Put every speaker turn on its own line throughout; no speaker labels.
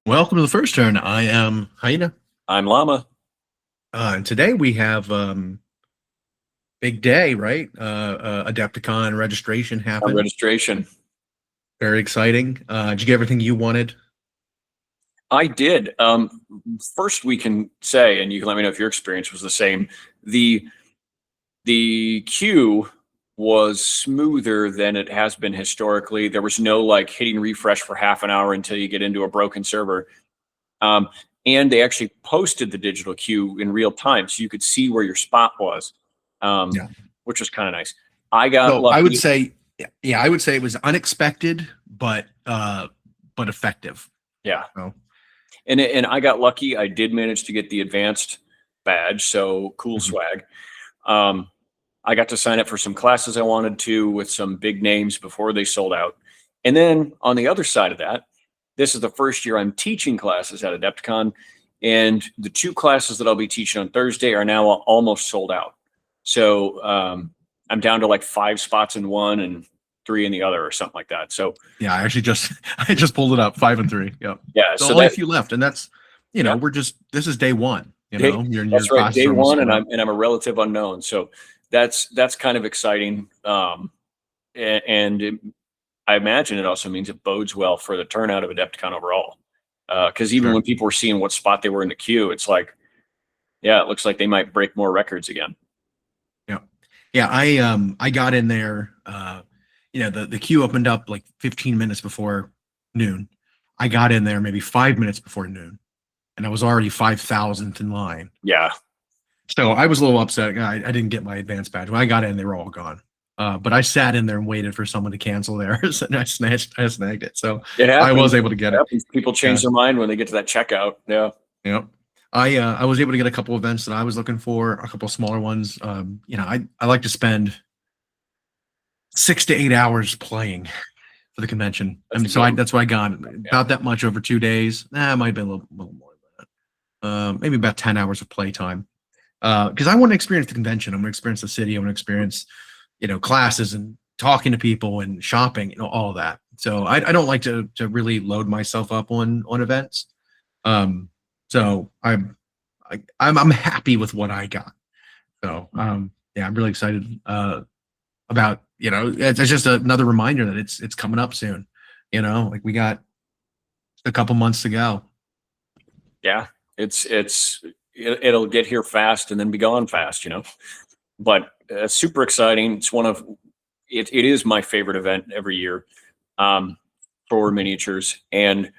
Welcome to the first turn. I am Hyena.
I'm Llama.
And today we have big day, right? Adepticon registration
Our
happened.
registration.
Very exciting. Did you get everything you wanted?
I did. First, we can say, and you can let me know if your experience was the same. The queue was smoother than it has been historically. There was no like hitting refresh for half an hour until you get into a broken server. And they actually posted the digital queue in real time, so you could see where your spot was, which was kind of nice. I got lucky.
I would say, I would say it was unexpected, but effective.
Yeah. So. And I got lucky. I did manage to get the advanced badge, so cool swag. I got to sign up for some classes I wanted to with some big names before they sold out. And then on the other side of that, this is the first year I'm teaching classes at Adepticon, and the 2 classes that I'll be teaching on Thursday are now almost sold out. So I'm down to like 5 spots in one and 3 in the other or something like that. So
yeah, I just pulled it up, 5 and 3. Yep.
Yeah.
So only a few left, and that's this is day one.
That's right, day one, and I'm a relative unknown. So that's kind of exciting. And I imagine it also means it bodes well for the turnout of Adepticon overall. Because even when people were seeing what spot they were in the queue, it's like, yeah, it looks like they might break more records again.
Yeah. I got in there. The queue opened up like 15 minutes before noon. I got in there maybe 5 minutes before noon, and I was already 5,000th in line.
Yeah.
So I was a little upset. I didn't get my advanced badge. When I got in, they were all gone. But I sat in there and waited for someone to cancel theirs, and I snagged it. So I was able to get it.
People change their mind when they get to that checkout. Yeah.
Yeah. I was able to get a couple events that I was looking for, a couple of smaller ones. I like to spend 6 to 8 hours playing for the convention. That's what I got. About that much over 2 days. It might have been a little more than that. Maybe about 10 hours of play time. Because I want to experience the convention. I'm going to experience the city. I want to experience, classes and talking to people and shopping, all of that. So I don't like to really load myself up on events. So I'm happy with what I got. So I'm really excited about, it's just another reminder that it's coming up soon. Like we got a couple months to go.
Yeah, it'll get here fast and then be gone fast, but super exciting. It's it is my favorite event every year for miniatures, and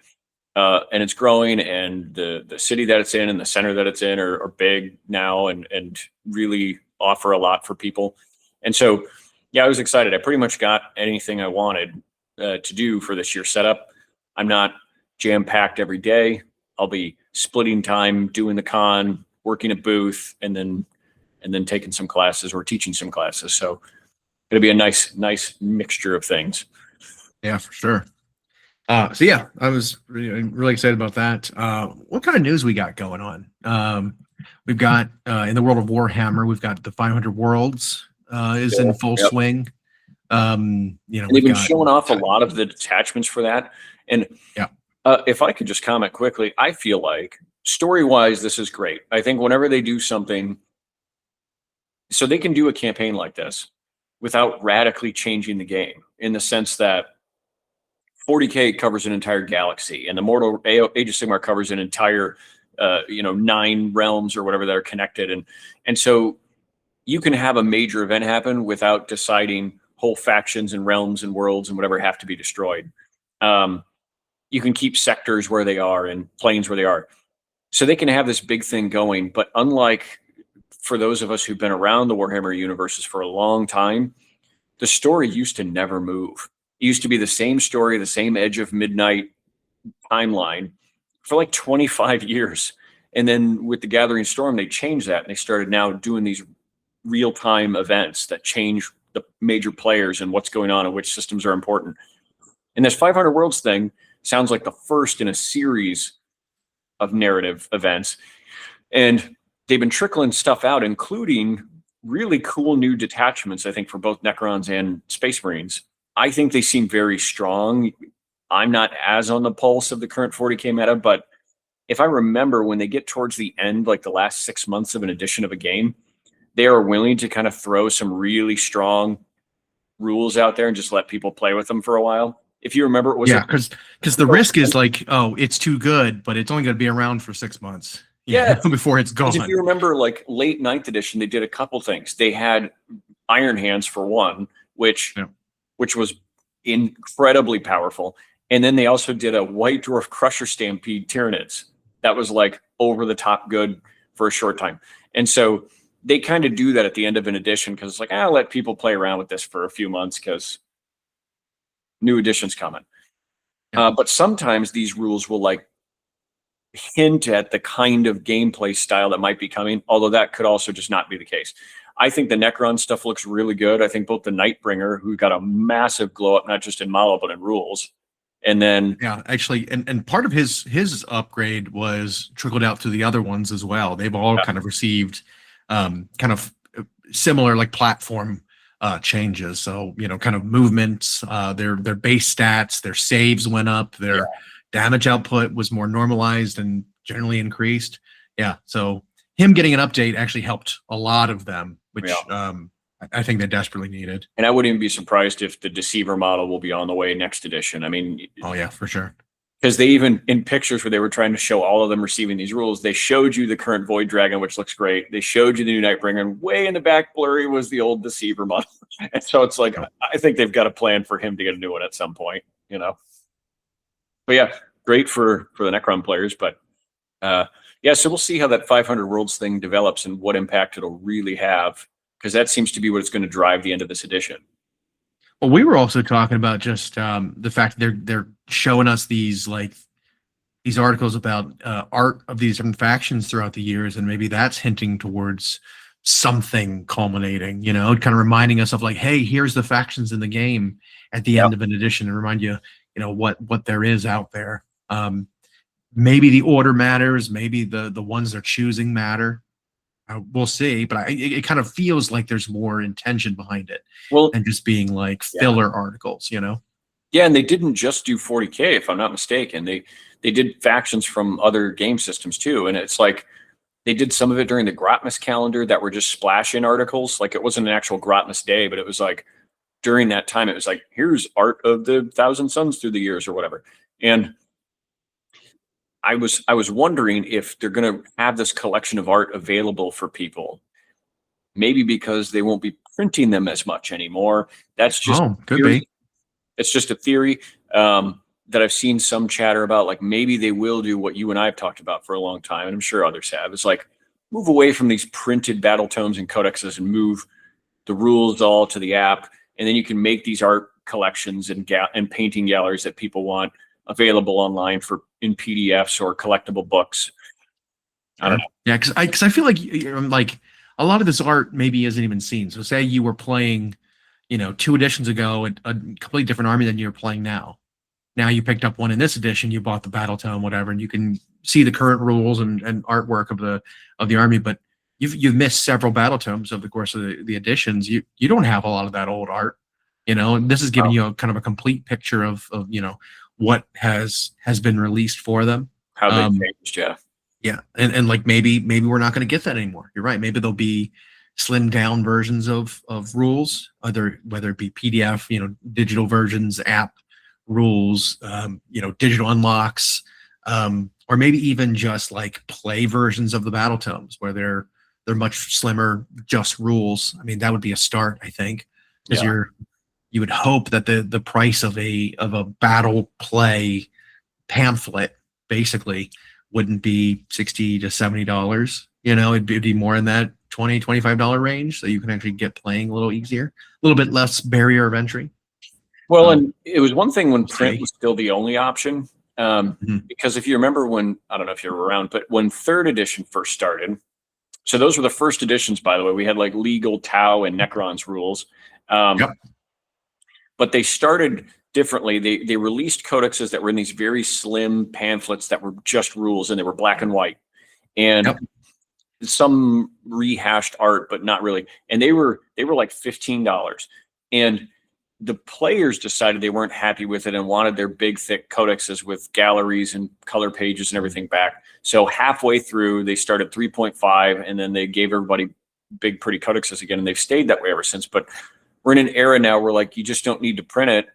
it's growing, and the city that it's in and the center that it's in are big now and really offer a lot for people. And so, yeah, I was excited. I pretty much got anything I wanted to do for this year's setup. I'm not jam-packed every day. I'll be splitting time doing the con, working a booth, and then taking some classes or teaching some classes. So it'll be a nice mixture of things.
Yeah, for sure. So yeah, I was really excited about that. What kind of news we got going on? We've got in the world of Warhammer, we've got the 500 Worlds is in full swing.
And they've been showing off a lot of the detachments for that. And if I could just comment quickly, I feel like story-wise, this is great. I think whenever they do something, so they can do a campaign like this without radically changing the game, in the sense that 40K covers an entire galaxy, and the Mortal Age of Sigmar covers an entire, 9 realms or whatever that are connected. And so you can have a major event happen without deciding whole factions and realms and worlds and whatever have to be destroyed. You can keep sectors where they are and planes where they are. So they can have this big thing going, but unlike for those of us who've been around the Warhammer universes for a long time, the story used to never move. It used to be the same story, the same Edge of Midnight timeline for like 25 years. And then with the Gathering Storm, they changed that, and they started now doing these real-time events that change the major players and what's going on and which systems are important. And this 500 Worlds thing sounds like the first in a series of narrative events. And they've been trickling stuff out, including really cool new detachments, I think, for both Necrons and Space Marines. I think they seem very strong. I'm not as on the pulse of the current 40K meta, but if I remember, when they get towards the end, like the last 6 months of an edition of a game, they are willing to kind of throw some really strong rules out there and just let people play with them for a while. If you remember, it was
because the risk is like, oh, it's too good, but it's only going to be around for 6 months. Before it's gone.
If you remember, like late 9th edition, they did a couple things. They had Iron Hands for one, which was incredibly powerful, and then they also did a White Dwarf Crusher Stampede Tyranids. That was like over the top good for a short time. And so they kind of do that at the end of an edition because it's like, I'll let people play around with this for a few months because new edition's coming. But sometimes these rules will like hint at the kind of gameplay style that might be coming, although that could also just not be the case. I think the Necron stuff looks really good. I think both the Nightbringer, who got a massive glow up, not just in model, but in rules. And then
actually, and part of his upgrade was trickled out to the other ones as well. They've all kind of received kind of similar like platform changes. So kind of movements, their base stats, their saves went up, their damage output was more normalized and generally increased. So him getting an update actually helped a lot of them, which I think they desperately needed.
And I wouldn't even be surprised if the Deceiver model will be on the way next edition. I mean,
oh yeah, for sure.
Because they even, in pictures where they were trying to show all of them receiving these rules, they showed you the current Void Dragon, which looks great. They showed you the new Nightbringer, and way in the back blurry was the old Deceiver model. And so it's like, I think they've got a plan for him to get a new one at some point, But yeah, great for the Necron players. But so we'll see how that 500 Worlds thing develops and what impact it'll really have, because that seems to be what it's going to drive the end of this edition.
Well, we were also talking about just the fact that they're showing us these articles about art of these different factions throughout the years, and maybe that's hinting towards something culminating. Kind of reminding us of like, hey, here's the factions in the game at the end of an edition, and remind you, what there is out there. Maybe the order matters. Maybe the ones they're choosing matter. We'll see, but it kind of feels like there's more intention behind it, and just being like filler articles,
Yeah, and they didn't just do 40K, if I'm not mistaken. They did factions from other game systems too, and it's like they did some of it during the Grotmas calendar that were just splash-in articles. Like it wasn't an actual Grotmas day, but it was like during that time, it was like, here's art of the 1,000 Suns through the years or whatever, and I was wondering if they're going to have this collection of art available for people, maybe because they won't be printing them as much anymore. That's just
could be.
It's just a theory that I've seen some chatter about. Like maybe they will do what you and I have talked about for a long time, and I'm sure others have. It's like move away from these printed battle tomes and codexes and move the rules all to the app, and then you can make these art collections and painting galleries that people want available online in PDFs or collectible books. I don't know.
Yeah, because I feel like a lot of this art maybe isn't even seen. So say you were playing, 2 editions ago, a completely different army than you're playing now. Now you picked up one in this edition, you bought the battle tome, whatever, and you can see the current rules and artwork of the army, but you've missed several battle tomes over the course of the editions. You don't have a lot of that old art, and this is giving you a kind of a complete picture of what has been released for them,
how they changed.
And like maybe we're not going to get that anymore. You're right. Maybe there'll be slimmed down versions of rules, whether it be PDF, digital versions, app rules, digital unlocks, or maybe even just like play versions of the battle tomes where they're much slimmer, just rules. I mean, that would be a start, I think, because you would hope that the price of a battle play pamphlet basically wouldn't be $60 to $70. It'd be more in that $20-$25 range, so you can actually get playing a little easier, a little bit less barrier of entry.
Well, and it was one thing when print was still the only option, because if you remember I don't know if you were around, but when 3rd edition first started, so those were the first editions, by the way, we had like legal Tau and Necron's rules. But they started differently. They released codexes that were in these very slim pamphlets that were just rules, and they were black and white, and some rehashed art, but not really. And they were like $15. And the players decided they weren't happy with it and wanted their big, thick codexes with galleries and color pages and everything back. So halfway through, they started 3.5, and then they gave everybody big, pretty codexes again, and they've stayed that way ever since. But we're in an era now where, like, you just don't need to print it.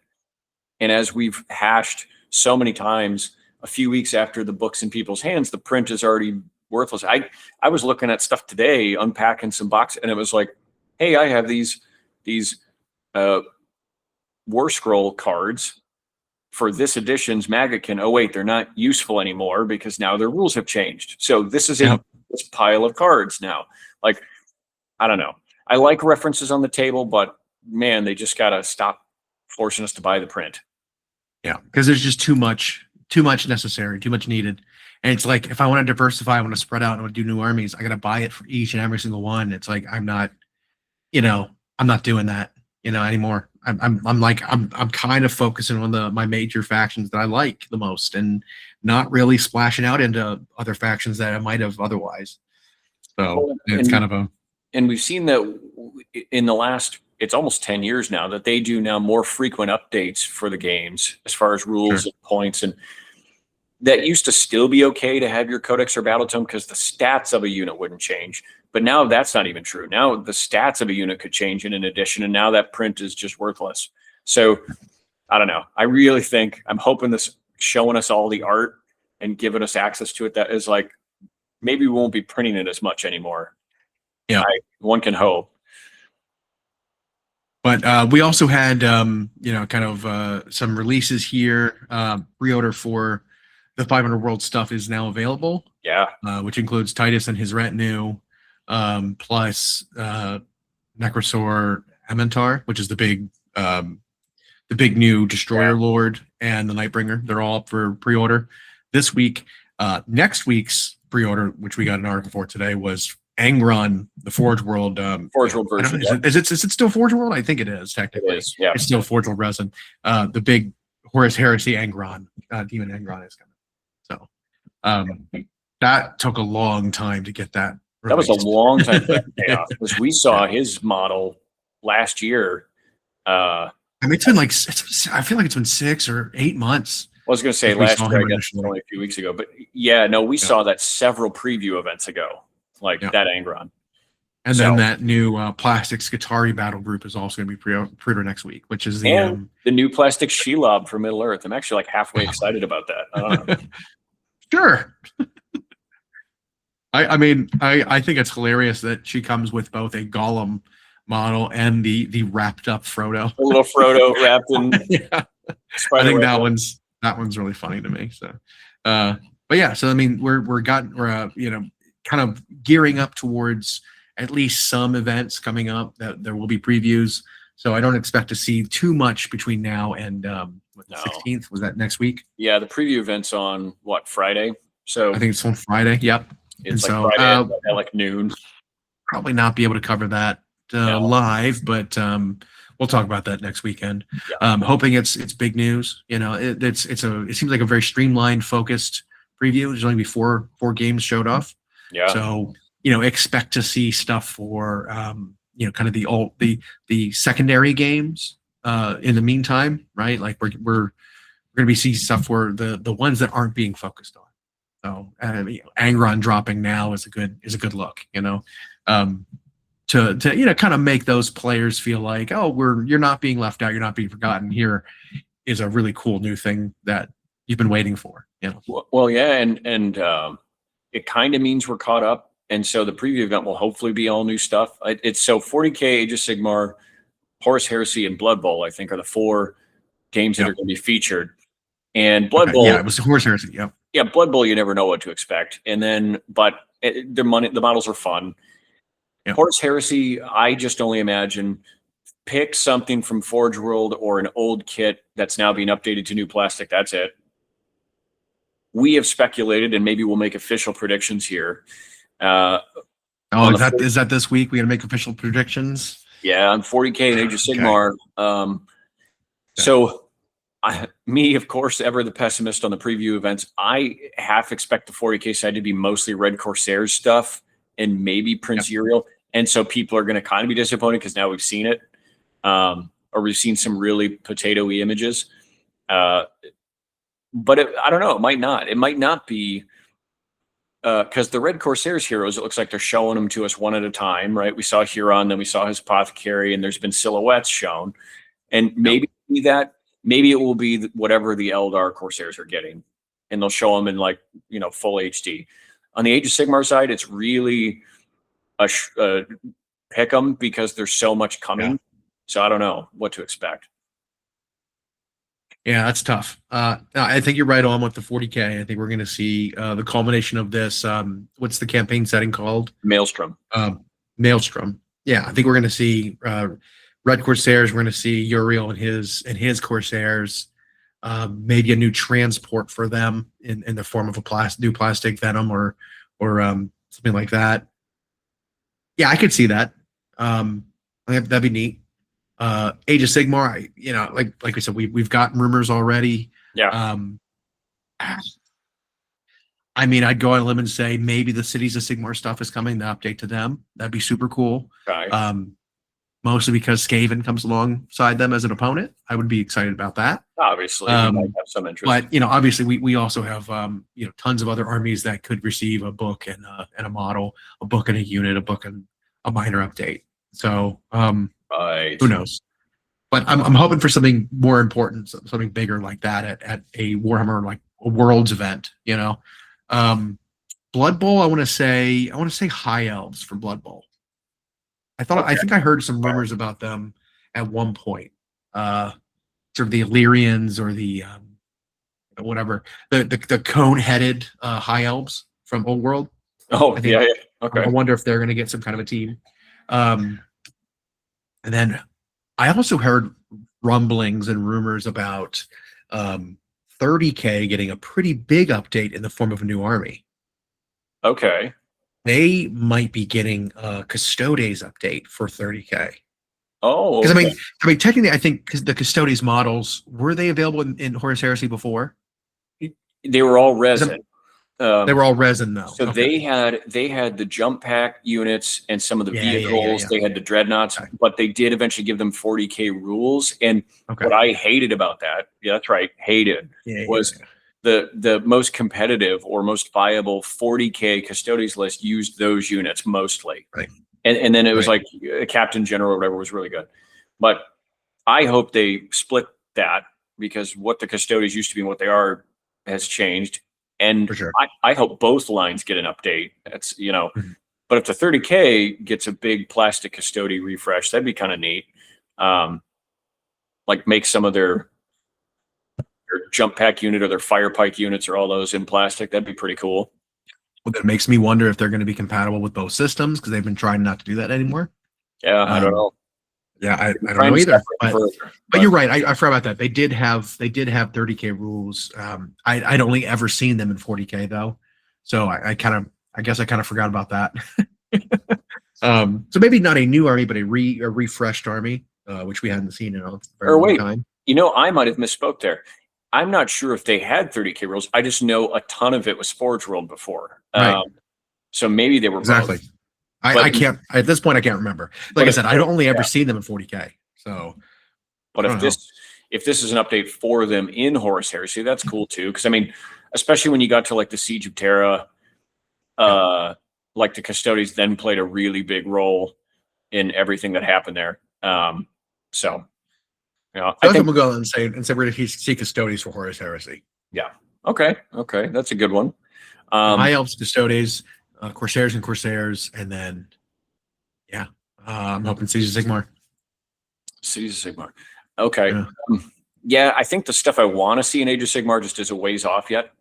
And as we've hashed so many times, a few weeks after the book's in people's hands, the print is already worthless. I was looking at stuff today, unpacking some boxes, and it was like, hey, I have these War Scroll cards for this edition's Magakin. Oh wait, they're not useful anymore because now their rules have changed. So this is in this pile of cards now. Like, I don't know. I like references on the table, but man, they just gotta stop forcing us to buy the print.
Yeah, because there's just too much necessary, too much needed. And it's like, if I want to diversify, I want to spread out, and I want to do new armies, I got to buy it for each and every single one. It's like, I'm not doing that, anymore. I'm kind of focusing on my major factions that I like the most, and not really splashing out into other factions that I might have otherwise. So it's kind of
and we've seen that in the last, it's almost 10 years now, that they do now more frequent updates for the games as far as rules and points. And that used to still be okay to have your codex or battle tome because the stats of a unit wouldn't change. But now that's not even true. Now the stats of a unit could change in an edition, and now that print is just worthless. So I don't know. I really think, I'm hoping this showing us all the art and giving us access to it, that is like, maybe we won't be printing it as much anymore.
Yeah.
One can hope.
But we also had, kind of some releases here. Pre-order for the 500 World stuff is now available.
Yeah.
Which includes Titus and his retinue, plus Necrosaur Amentar, which is the big new Destroyer Lord, and the Nightbringer. They're all up for pre-order this week. Next week's pre-order, which we got an article for today, was Angron, the Forge World.
Forge World version.
Is it still Forge World? I think it is, technically.
It is, yeah.
It's still Forge World resin. The big Horus Heresy Angron, Demon Angron is coming. So that took a long time to get that released.
That was a long time to pay off, because we saw his model last year.
I mean, it's been like, I feel like it's been 6 or 8 months.
I was going to say last year, I guess only a few weeks ago. But yeah, no, we saw that several preview events ago, like that Angron.
And then that new plastic Skitarii battle group is also going to be pre-order next week, which is
the new plastic Shelob for Middle Earth. I'm actually like halfway excited about that. I don't know.
Sure. I mean, I think it's hilarious that she comes with both a Gollum model and the wrapped up Frodo.
A little Frodo wrapped in.
Yeah. I think that one's really funny to me. So, but yeah, so I mean, we're kind of gearing up towards at least some events coming up that there will be previews. So I don't expect to see too much between now and the 16th. Was that next week?
Yeah, the preview event's on what, Friday? So
I think it's on Friday. Yep.
It's like Friday at like noon.
Probably not be able to cover that live, but we'll talk about that next weekend. Yeah. Hoping it's big news. It seems like a very streamlined, focused preview. There's only be four games showed off.
Yeah.
So expect to see stuff for kind of the secondary games in the meantime, right? Like we're going to be seeing stuff for the ones that aren't being focused on. So Angron dropping now is a good look, to kind of make those players feel like, you're not being left out, you're not being forgotten. Here is a really cool new thing that you've been waiting for.
Well, yeah, and it kind of means we're caught up. And so the preview event will hopefully be all new stuff. It's so 40K, Age of Sigmar, Horus Heresy, and Blood Bowl, I think, are the 4 games that are going to be featured. And Blood Bowl.
Yeah, it was Horus Heresy. Yeah.
Yeah, Blood Bowl, you never know what to expect. And then, but the models are fun. Yep. Horus Heresy, I just only imagine pick something from Forge World or an old kit that's now being updated to new plastic. That's it. We have speculated, and maybe we'll make official predictions here.
Is that this week? We got to make official predictions.
Yeah, on 40K and Age of Sigmar. So, me, of course, ever the pessimist on the preview events. I half expect the 40K side to be mostly Red Corsairs stuff and maybe Prince Uriel, and so people are going to kind of be disappointed because now we've seen it. or we've seen some really potato-y images. But I don't know. It might not. It might not be because the Red Corsairs heroes, it looks like they're showing them to us one at a time, right? We saw Huron, then we saw his Apothecary, and there's been silhouettes shown. And maybe maybe it will be whatever the Eldar Corsairs are getting, and they'll show them in like, full HD. On the Age of Sigmar side, it's really a pick 'em because there's so much coming. Yeah. So I don't know what to expect.
Yeah, that's tough. I think you're right on with the 40K. I think we're going to see the culmination of this. What's the campaign setting called?
Maelstrom.
Maelstrom. Yeah, I think we're going to see Red Corsairs. We're going to see Uriel and his Corsairs. Maybe a new transport for them in the form of a new plastic venom or something like that. Yeah, I could see that. That'd be neat. Age of Sigmar, like we said, we've gotten rumors already.
Yeah.
I mean, I'd go on a limb and say maybe the Cities of Sigmar stuff is coming, the update to them. That'd be super cool.
Okay.
Mostly because Skaven comes alongside them as an opponent. I would be excited about that.
Obviously, we might have some interest.
But obviously, we also have tons of other armies that could receive a book and a model, a book and a unit, a book and a minor update. So
right.
Who knows? But I'm hoping for something more important, something bigger like that at a Warhammer like a Worlds event. Blood Bowl. I want to say High Elves for Blood Bowl. I think I heard some rumors about them at one point. Sort of the Illyrians or the whatever the cone-headed High Elves from Old World.
Oh, yeah. Okay.
I wonder if they're going to get some kind of a team. And then I also heard rumblings and rumors about 30K getting a pretty big update in the form of a new army.
Okay.
They might be getting a Custodes update for 30K.
Oh,
because I mean, technically, I think the Custodes models, were they available in Horus Heresy before?
They were all resin.
They were all resin though.
So they had the jump pack units and some of the vehicles. Yeah. They had the dreadnoughts, but they did eventually give them 40K rules. And what I hated about that, that's right, was the most competitive or most viable 40K Custodes list used those units mostly.
Right.
And then it was like a Captain General or whatever was really good. But I hope they split that, because what the Custodes used to be and what they are has changed. And
for sure.
I hope both lines get an update. That's, but if the 30K gets a big plastic Custode refresh, that'd be kind of neat. Like make some of their jump pack unit or their fire pike units or all those in plastic. That'd be pretty cool.
Well, that makes me wonder if they're going to be compatible with both systems, because they've been trying not to do that anymore.
Yeah, I don't know.
Yeah, I don't know either. But you're right. I forgot about that. They did have 30K rules. I'd only ever seen them in 40K though, so I guess I kind of forgot about that. So maybe not a new army, but a refreshed army, which we hadn't seen in a very long time.
I might have misspoke there. I'm not sure if they had 30K rules. I just know a ton of it was Forge World before.
Right.
So maybe they were
exactly.
Both.
I can't at this point. I can't remember. Like I said, I'd only ever seen them in 40K. So,
but if this is an update for them in Horus Heresy, that's cool too. Because I mean, especially when you got to like the Siege of Terra, like the Custodes then played a really big role in everything that happened there. So,
I think we'll go and say we're going to see Custodes for Horus Heresy.
Yeah. Okay. That's a good one.
High Elves, Custodes, Corsairs and Corsairs, and then I'm hoping Cities of Sigmar.
Cities of Sigmar. Okay. Yeah. I think the stuff I want to see in Age of Sigmar just is a ways off yet.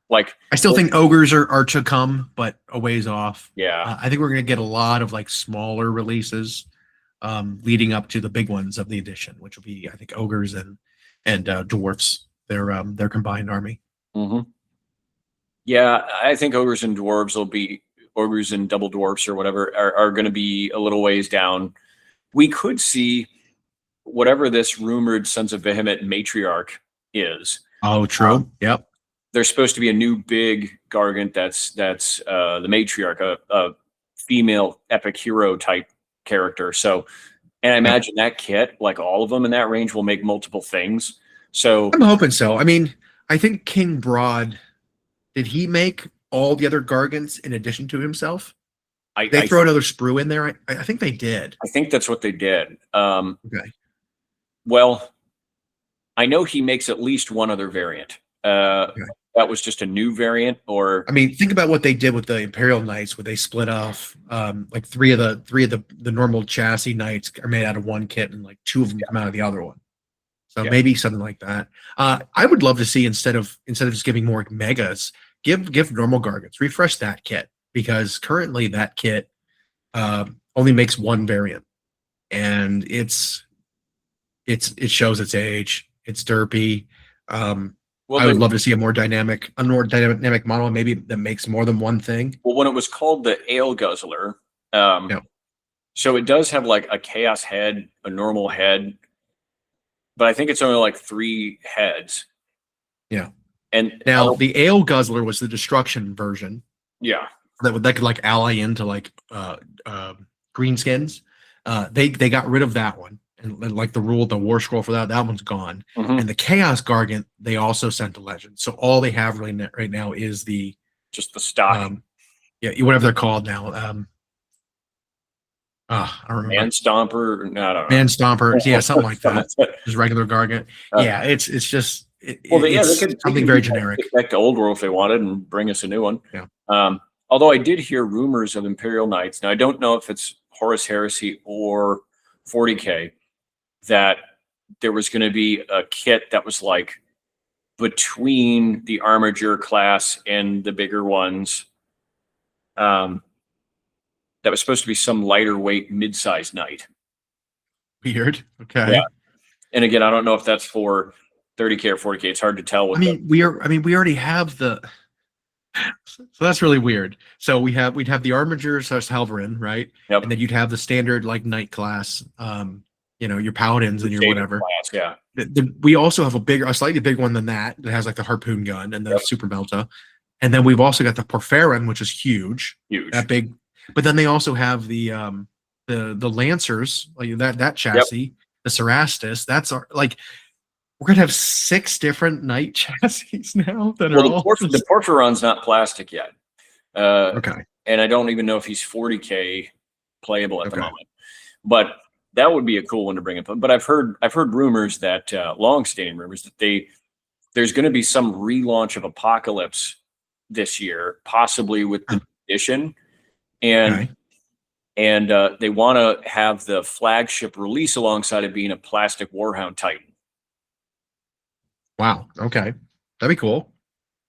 Like
I still think ogres are to come, but a ways off.
Yeah.
I think we're going to get a lot of like smaller releases leading up to the big ones of the edition, which will be, I think, ogres and dwarfs. Their combined army.
Mm-hmm. Yeah, I think ogres and dwarves will be ogres and double dwarfs or whatever are going to be a little ways down. We could see whatever this rumored Sons of Behemoth matriarch is.
Oh, true. Yep.
There's supposed to be a new big Gargant that's the matriarch, a female epic hero type character. So, And I imagine that kit, like all of them in that range, will make multiple things. So
I'm hoping so. I mean, I think King Broad, did he make all the other Gargants in addition to himself? They throw another sprue in there. I think they did.
I think that's what they did.
Okay.
Well, I know he makes at least one other variant. Okay. That was just a new variant, or
I mean, think about what they did with the Imperial Knights, where they split off like three of the normal chassis knights are made out of one kit, and like 2 of them come out of the other one. So maybe something like that. I would love to see instead of just giving more megas, give normal Gargants, refresh that kit, because currently that kit only makes one variant, and it shows its age. It's derpy. I would love to see a more dynamic model, maybe that makes more than one thing.
Well, when it was called the Ale Guzzler, so it does have like a chaos head, a normal head, but I think it's only like 3 heads.
Yeah.
And
now the Ale Guzzler was the destruction version.
Yeah.
That could like ally into like greenskins. They got rid of that one. And like the war scroll for that one's gone.
Mm-hmm.
And the Chaos Gargant, they also sent to Legend. So all they have really right now is
just the stock.
Whatever they're called now. I don't remember.
Man Stomper. No, I don't know.
Man Stomper. Yeah, something like that. Just regular Gargant. It's just it's something very generic.
Get back to Old World if they wanted and bring us a new one.
Yeah.
Although I did hear rumors of Imperial Knights. Now I don't know if it's Horus Heresy or 40K. That there was going to be a kit that was like between the Armiger class and the bigger ones. That was supposed to be some lighter weight mid-sized knight.
Weird. Okay.
Yeah. And again, I don't know if that's for 30K or 40K. It's hard to tell.
We already have the. So that's really weird. So we'd have the Armiger / Halverin, right?
Yep.
And then you'd have the standard like knight class. Your paladins and your whatever.
Class, yeah.
We also have a slightly big one than that has like the harpoon gun and the super melta, and then we've also got the Porphyrin, which is huge, that big. But then they also have the Lancers, like that chassis, the Cerastus. That's we're gonna have 6 different knight chassis now that are all.
The Porphyron's not plastic yet.
Okay.
And I don't even know if he's 40K playable at the moment, but. That would be a cool one to bring up. But I've heard rumors that long-standing rumors that there's going to be some relaunch of Apocalypse this year, possibly with the edition, and they want to have the flagship release alongside it being a plastic Warhound Titan.
Wow. Okay, that'd be cool.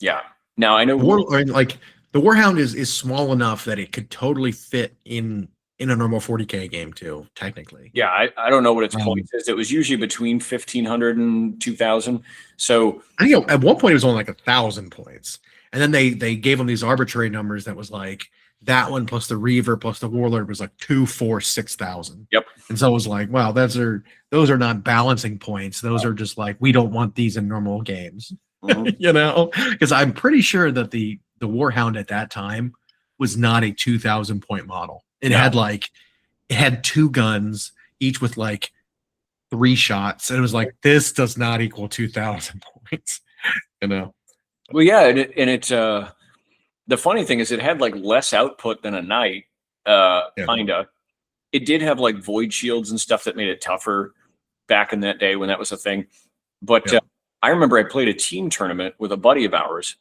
Yeah. Now I know
the Warhound is small enough that it could totally fit in a normal 40K game too, technically.
Yeah, I don't know what its points is. It was usually between 1,500 and 2,000. So
I think at one point it was only like 1,000 points, and then they gave them these arbitrary numbers that was like that one plus the Reaver plus the Warlord was like 2, 4, 6,000.
Yep. And
so it was like, wow, those are not balancing points. Those are just like, we don't want these in normal games, because I'm pretty sure that the Warhound at that time was not a 2,000 point model. It had 2 guns, each with like 3 shots. And it was like, this does not equal 2,000 points,
Well, yeah. And it's the funny thing is it had like less output than a knight, kinda. It did have like void shields and stuff that made it tougher back in that day when that was a thing. But I remember I played a team tournament with a buddy of ours,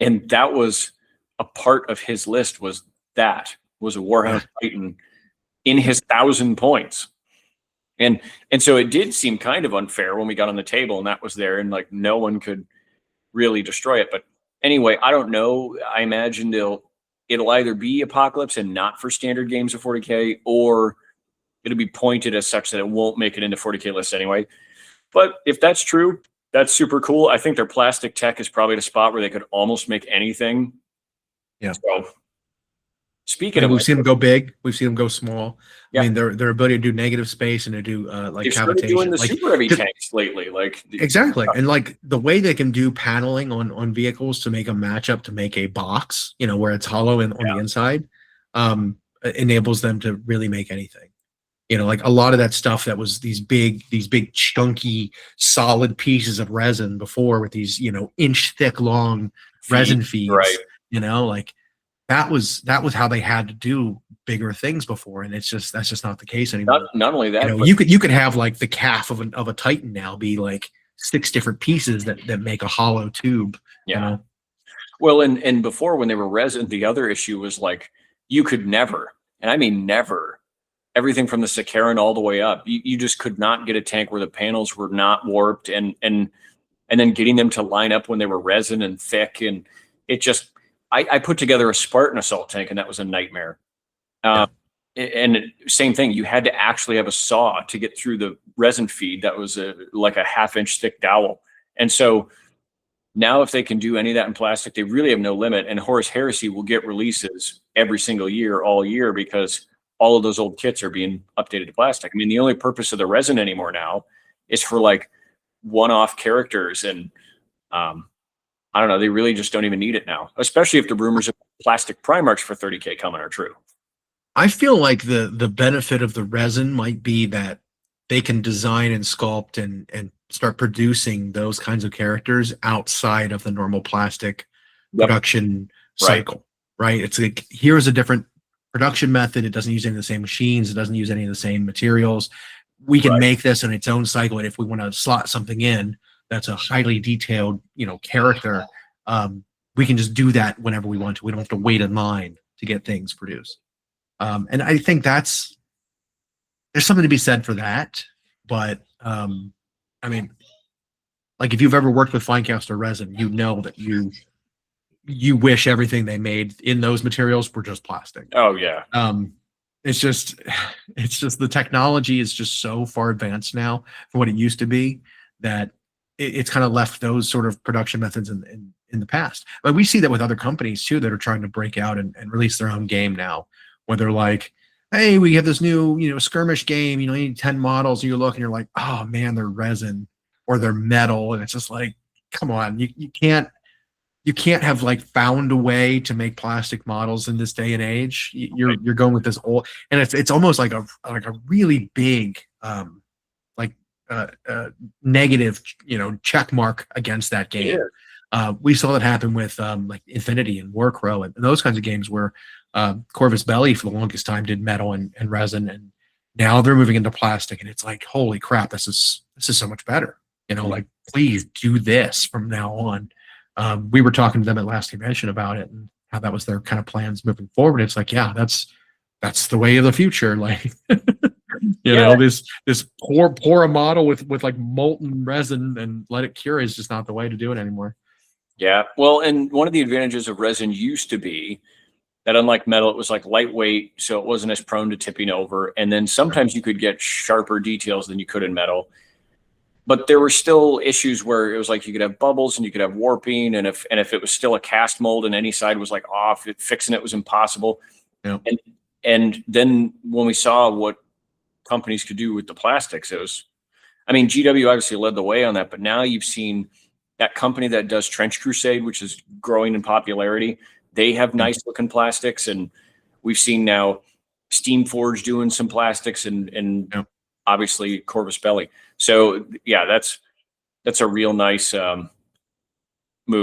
and that was a part of his list was a Warhound Titan in his 1,000 points. And so it did seem kind of unfair when we got on the table and that was there and like no one could really destroy it. But anyway, I don't know. I imagine it'll either be Apocalypse and not for standard games of 40K, or it'll be pointed as such that it won't make it into 40K lists anyway. But if that's true, that's super cool. I think their plastic tech is probably at a spot where they could almost make anything.
Yeah.
So, speaking of,
we've seen them go big, we've seen them go small. Yeah. I mean, their ability to do negative space and to do like
they've started doing the super heavy tanks lately,
exactly, and like the way they can do paneling on vehicles to make a matchup to make a box, where it's hollow on the inside, enables them to really make anything. like a lot of that stuff that was these big chunky solid pieces of resin before with these, inch thick long resin feeds,
right.
Like that was how they had to do bigger things before. And that's just not the case anymore.
Not only that, but
you could have like the calf of a Titan now be like 6 different pieces that make a hollow tube.
Yeah. Well, and before when they were resin, the other issue was like you could never, and I mean never, everything from the Sakaran all the way up. You just could not get a tank where the panels were not warped, and then getting them to line up when they were resin and thick, and it just I put together a Spartan assault tank, and that was a nightmare. And same thing, you had to actually have a saw to get through the resin feed that was like a 1/2 inch thick dowel. And so now if they can do any of that in plastic, they really have no limit. And Horus Heresy will get releases every single year, all year, because all of those old kits are being updated to plastic. I mean, the only purpose of the resin anymore now is for like one-off characters. And I don't know, they really just don't even need it now, especially if the rumors of plastic Primarchs for 30K coming are true.
I feel like the benefit of the resin might be that they can design and sculpt and start producing those kinds of characters outside of the normal plastic production cycle, right? It's like, here's a different production method. It doesn't use any of the same machines. It doesn't use any of the same materials. We can make this in its own cycle. And if we want to slot something in that's a highly detailed, character, we can just do that whenever we want to. We don't have to wait in line to get things produced. And I think there's something to be said for that. But I mean, like if you've ever worked with Finecaster resin, you know that you wish everything they made in those materials were just plastic.
Oh yeah.
It's just the technology is just so far advanced now from what it used to be that it's kind of left those sort of production methods in the past. But we see that with other companies too that are trying to break out and release their own game now, where they're like, hey, we have this new, skirmish game, you need 10 models, and you look and you're like, oh man, they're resin or they're metal. And it's just like, come on, you can't have like found a way to make plastic models in this day and age. You're going with this old, and it's almost like a really big negative, check mark against that game. Yeah. We saw that happen with like Infinity and Warcrow and those kinds of games where Corvus Belli for the longest time did metal and resin, and now they're moving into plastic, and it's like, holy crap, this is so much better. Like, please do this from now on. We were talking to them at last convention about it and how that was their kind of plans moving forward. It's like, yeah, that's the way of the future. Like, this pour a model with like molten resin and let it cure is just not the way to do it anymore.
Yeah. Well, and one of the advantages of resin used to be that unlike metal, it was like lightweight, so it wasn't as prone to tipping over. And then sometimes you could get sharper details than you could in metal. But there were still issues where it was like you could have bubbles and you could have warping, and if it was still a cast mold and any side was like off, fixing it was impossible. Yeah. And then when we saw what companies could do with the plastics, it was, I mean, GW obviously led the way on that, but now you've seen that company that does Trench Crusade, which is growing in popularity. They have nice looking plastics, and we've seen now Steamforge doing some plastics and obviously Corvus Belli. So yeah, that's a real nice move.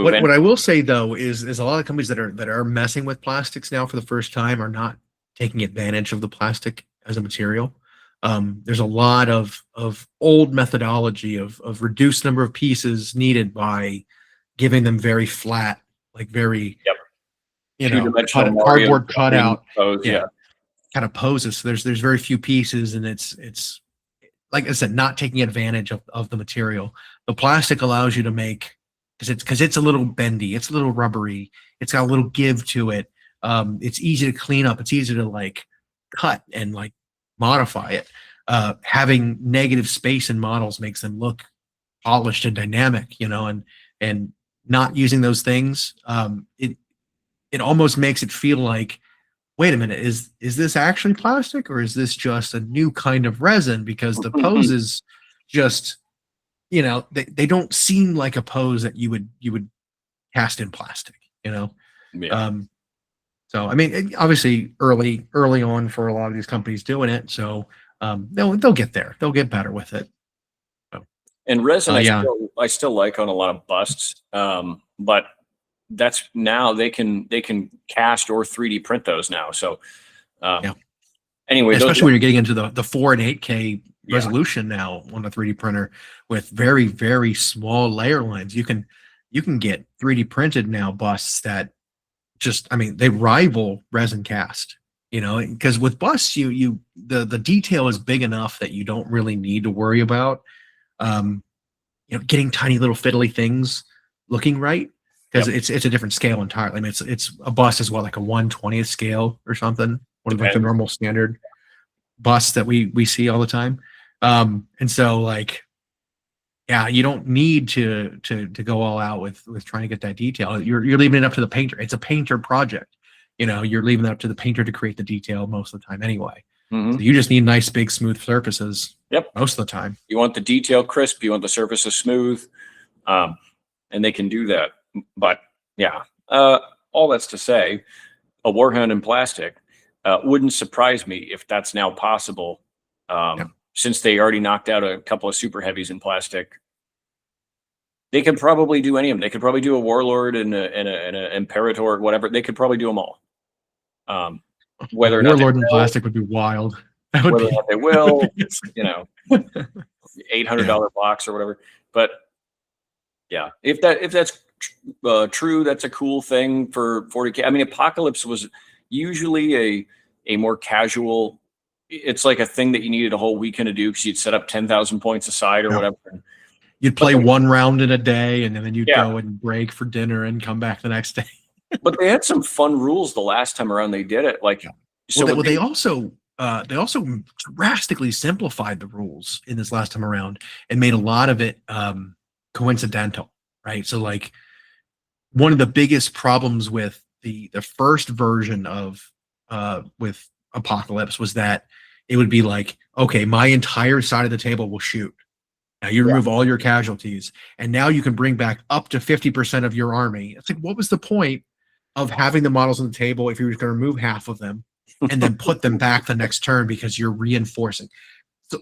What I will say though is a lot of companies that are messing with plastics now for the first time are not taking advantage of the plastic as a material. There's a lot of old methodology of reduced number of pieces needed by giving them very flat, like very cardboard cutout kind of poses. So there's very few pieces, and it's like I said, not taking advantage of the material. The plastic allows you to make, because it's a little bendy, it's a little rubbery, it's got a little give to it. It's easy to clean up, it's easy to like cut and like modify it. Having negative space in models makes them look polished and dynamic, and not using those things, it almost makes it feel like, wait a minute, is this actually plastic, or is this just a new kind of resin? Because the poses just, they don't seem like a pose that you would cast in plastic, Yeah. So I mean, obviously early on for a lot of these companies doing it. So they'll get there. They'll get better with it. So,
and resin, I still like on a lot of busts, but that's now they can cast or 3D print those now. So anyway,
especially when you're getting into the 4 and 8K resolution now on a 3D printer with very, very small layer lines, you can get 3D printed now busts that just, I mean, they rival resin cast, because with busts, the detail is big enough that you don't really need to worry about, getting tiny little fiddly things looking right, because it's a different scale entirely. I mean, it's a bust as well, like a 1/20th scale or something, one of like the normal standard busts that we see all the time. And so like, you don't need to go all out with trying to get that detail. You're leaving it up to the painter. It's a painter project. You're leaving it up to the painter to create the detail most of the time anyway. So you just need nice, big, smooth surfaces. Most of the time. You want the detail crisp. You want the surfaces smooth. And they can do that. But all that's to say, a Warhound in plastic wouldn't surprise me if that's now possible. Since they already knocked out a couple of super heavies in plastic, they could probably do any of them. They could probably do a warlord and an imperator, whatever. They could probably do them all. Whether or not warlord in plastic would be wild. Whether or not they will, $800 box or whatever. But if that's true, that's a cool thing for 40K. I mean, Apocalypse was usually a more casual. It's like a thing that you needed a whole weekend to do because you'd set up 10,000 points aside or whatever. You'd play one round in a day, and then you'd go and break for dinner and come back the next day. But they had some fun rules the last time around they did it. Like, they also drastically simplified the rules in this last time around and made a lot of it coincidental, right? So like one of the biggest problems with the first version of with Apocalypse was that it would be like, okay, my entire side of the table will shoot. Now you remove all your casualties, and now you can bring back up to 50% of your army. It's like, what was the point of having the models on the table if you were going to remove half of them and then put them back the next turn because you're reinforcing?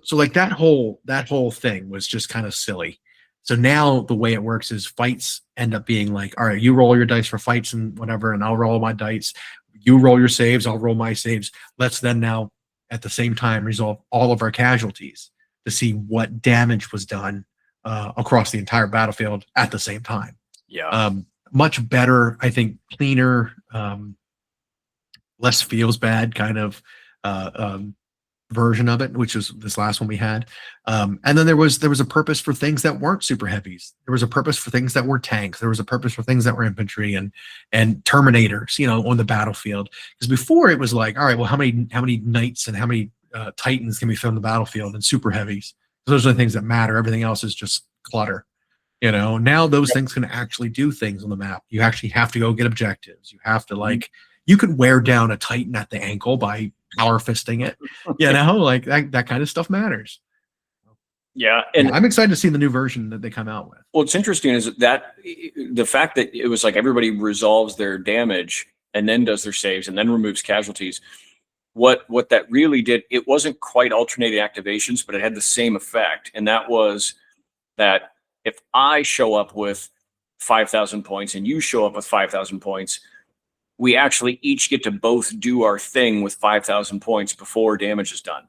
So like that whole thing was just kind of silly. So now the way it works is fights end up being like, all right, you roll your dice for fights and whatever, and I'll roll my dice. You roll your saves, I'll roll my saves. Let's then now at the same time resolve all of our casualties to see what damage was done across the entire battlefield at the same time. Much better, I think, cleaner, less feels bad kind of version of it, which is this last one we had. And then there was a purpose for things that weren't super heavies. There was a purpose for things that were tanks. There was a purpose for things that were infantry and terminators, on the battlefield. Because before it was like, all right, well, how many knights and how many titans can we fit on the battlefield and super heavies? Those are the things that matter. Everything else is just clutter. Now those things can actually do things on the map. You actually have to go get objectives. You have to you could wear down a titan at the ankle by power fisting it, like that kind of stuff matters. And I'm excited to see the new version that they come out with. What's interesting is that the fact that it was like everybody resolves their damage and then does their saves and then removes casualties. What that really did, it wasn't quite alternating activations, but it had the same effect. And that was that if I show up with 5,000 points and you show up with 5,000 points, we actually each get to both do our thing with 5,000 points before damage is done.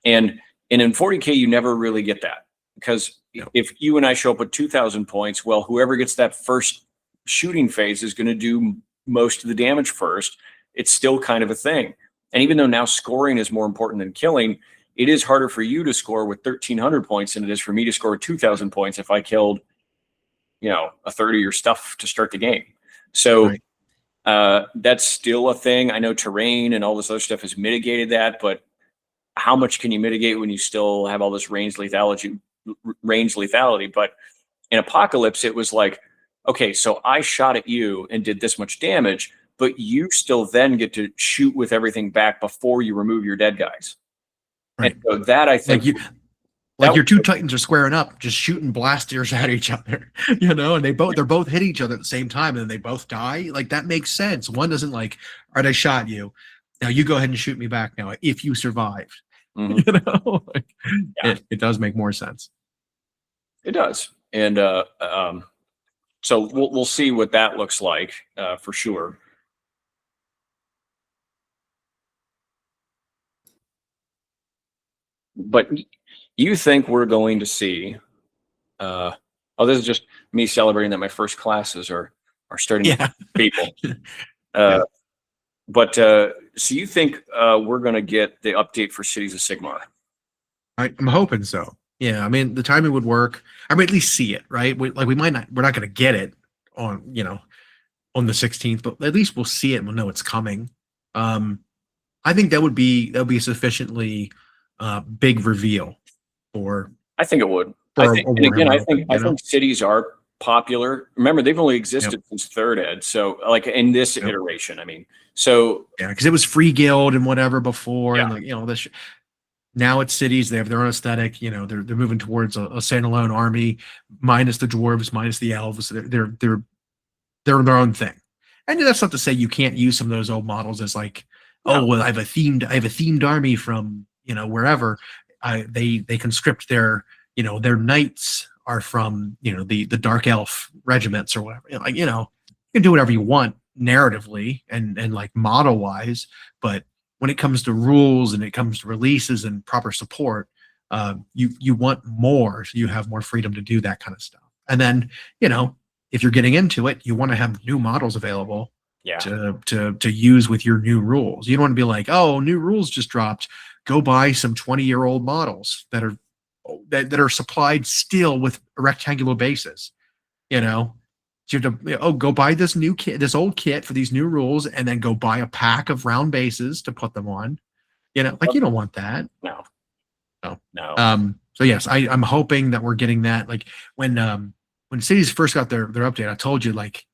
And in 40K, you never really get that, because if you and I show up with 2,000 points, well, whoever gets that first shooting phase is going to do most of the damage first. It's still kind of a thing. And even though now scoring is more important than killing, it is harder for you to score with 1,300 points than it is for me to score with 2,000 points if I killed, a third of your stuff to start the game. So that's still a thing. I know terrain and all this other stuff has mitigated that, but how much can you mitigate when you still have all this range lethality? But in Apocalypse, it was like, okay, so I shot at you and did this much damage, but you still then get to shoot with everything back before you remove your dead guys. Right. And so that, I think, your two titans are squaring up, just shooting blasters at each other, and they're both hit each other at the same time, and then they both die. Like, that makes sense. One doesn't like, all right, I shot you. Now you go ahead and shoot me back now if you survived. You know, like, it does make more sense.
It does. And so we'll see what that looks like for sure. But you think we're going to see? Oh, this is just me celebrating that my first classes are starting to people. But so you think we're going to get the update for Cities of Sigmar?
I'm hoping so. Yeah, I mean the timing would work. I mean, at least see it, right? We might not. We're not going to get it on on the 16th, but at least we'll see it and we'll know it's coming. I think that would be a sufficiently big reveal for.
I think it would. I think cities are popular. Remember, they've only existed since third ed, so like in this iteration, I mean, so
because it was free guild and whatever before, and like this. Now it's cities. They have their own aesthetic. They're moving towards a standalone army, minus the dwarves, minus the elves. They're their own thing. And that's not to say you can't use some of those old models as like, oh well, I have a themed army from wherever. They conscript their their knights are from the dark elf regiments or whatever. You can do whatever you want narratively and like model wise, but when it comes to rules and it comes to releases and proper support, you want more, so you have more freedom to do that kind of stuff. And then if you're getting into it, you want to have new models available to use with your new rules. You don't want to be like, oh, new rules just dropped. Go buy some 20-year-old models that are supplied still with rectangular bases. So you have to go buy this old kit for these new rules, and then go buy a pack of round bases to put them on. You don't want that.
No.
So yes, I'm hoping that we're getting that. Like when cities first got their update, I told you like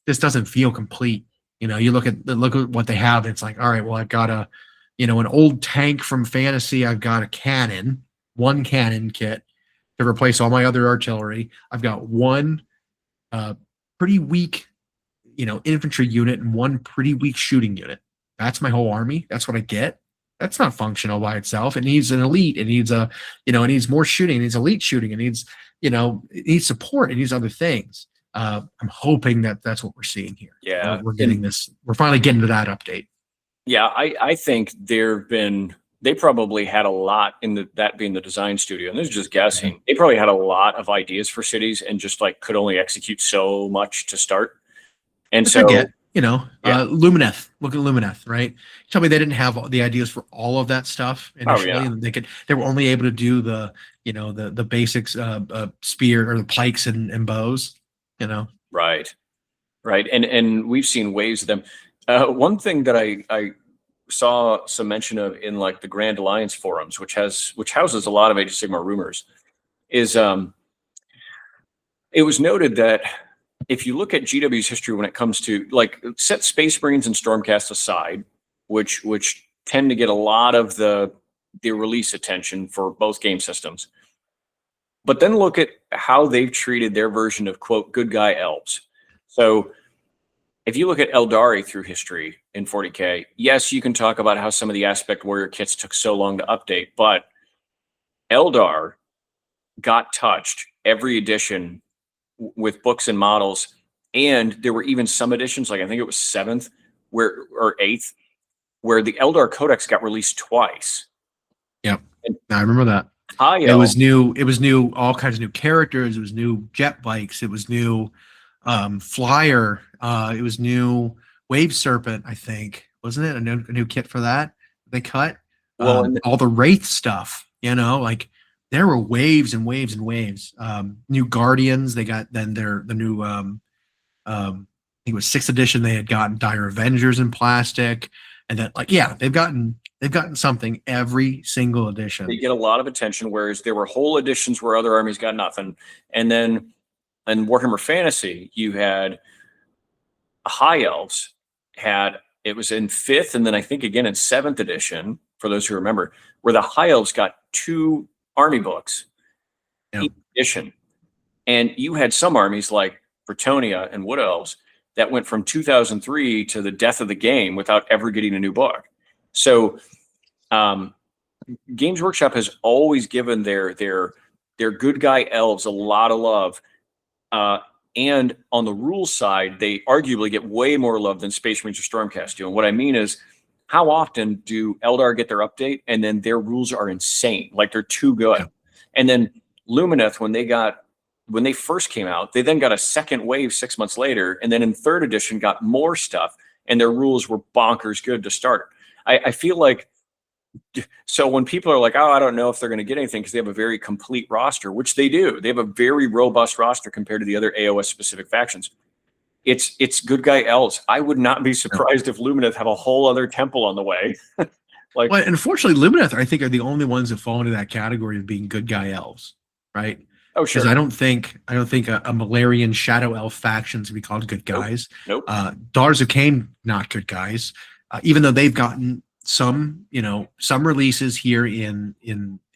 this doesn't feel complete. You look at what they have. It's like, all right, well, I've got an old tank from fantasy. I've got a cannon, one cannon kit to replace all my other artillery. I've got one pretty weak, infantry unit and one pretty weak shooting unit. That's my whole army. That's what I get. That's not functional by itself. It needs an elite. It needs it needs more shooting. It needs elite shooting. It needs, it needs support. It needs other things. I'm hoping that that's what we're seeing here.
Yeah.
We're getting this. We're finally getting to that update.
Yeah. I think they probably had a lot in that being the design studio. And this is just guessing. Mm-hmm. They probably had a lot of ideas for cities and just like could only execute so much to start. And so,
Lumineth, look at Lumineth, right? Tell me they didn't have the ideas for all of that stuff initially. And they were only able to do the basics, spear or the pikes and bows,
Right. And we've seen waves of them. One thing that I saw some mention of in like the Grand Alliance forums, which houses a lot of Age of Sigmar rumors, is it was noted that if you look at GW's history when it comes to like set Space Marines and Stormcast aside, which tend to get a lot of the release attention for both game systems, but then look at how they've treated their version of quote good guy elves. So if you look at Eldari through history in 40K, yes, you can talk about how some of the Aspect Warrior kits took so long to update, but Eldar got touched every edition with books and models, and there were even some editions, like I think it was 7th or 8th, where the Eldar Codex got released twice.
Yep, I remember that. It was new. It was new. All kinds of new characters. It was new jet bikes. It was new flyer. It was new Wave Serpent. I think wasn't it a new kit for that they cut? Well, all the Wraith stuff. Like. There were waves and waves and waves. New Guardians, they got then the new I think it was 6th edition, they had gotten Dire Avengers in plastic. And then they've gotten something every single edition.
They get a lot of attention, whereas there were whole editions where other armies got nothing. And then in Warhammer Fantasy, you had High Elves it was in 5th and then I think again in 7th edition, for those who remember, where the High Elves got 2 army books each edition. And you had some armies like Bretonnia and Wood Elves that went from 2003 to the death of the game without ever getting a new book. So Games Workshop has always given their good guy elves a lot of love. And on the rules side, they arguably get way more love than Space Marines or Stormcast do. And what I mean is, how often do Eldar get their update and then their rules are insane, like they're too good? Yeah. And then Lumineth, when they first came out, they then got a second wave 6 months later, and then in 3rd edition got more stuff, and their rules were bonkers good to start. I feel like, so when people are like, oh, I don't know if they're going to get anything because they have a very complete roster, which they do. They have a very robust roster compared to the other AOS specific factions. It's good guy elves. I would not be surprised if Lumineth have a whole other temple on the way.
Well, and unfortunately, Lumineth, I think, are the only ones that fall into that category of being good guy elves, right?
Oh, sure.
Because I don't think a Malarian Shadow Elf faction to be called good guys.
Nope.
Daughters of Cain, not good guys. Even though they've gotten some releases here in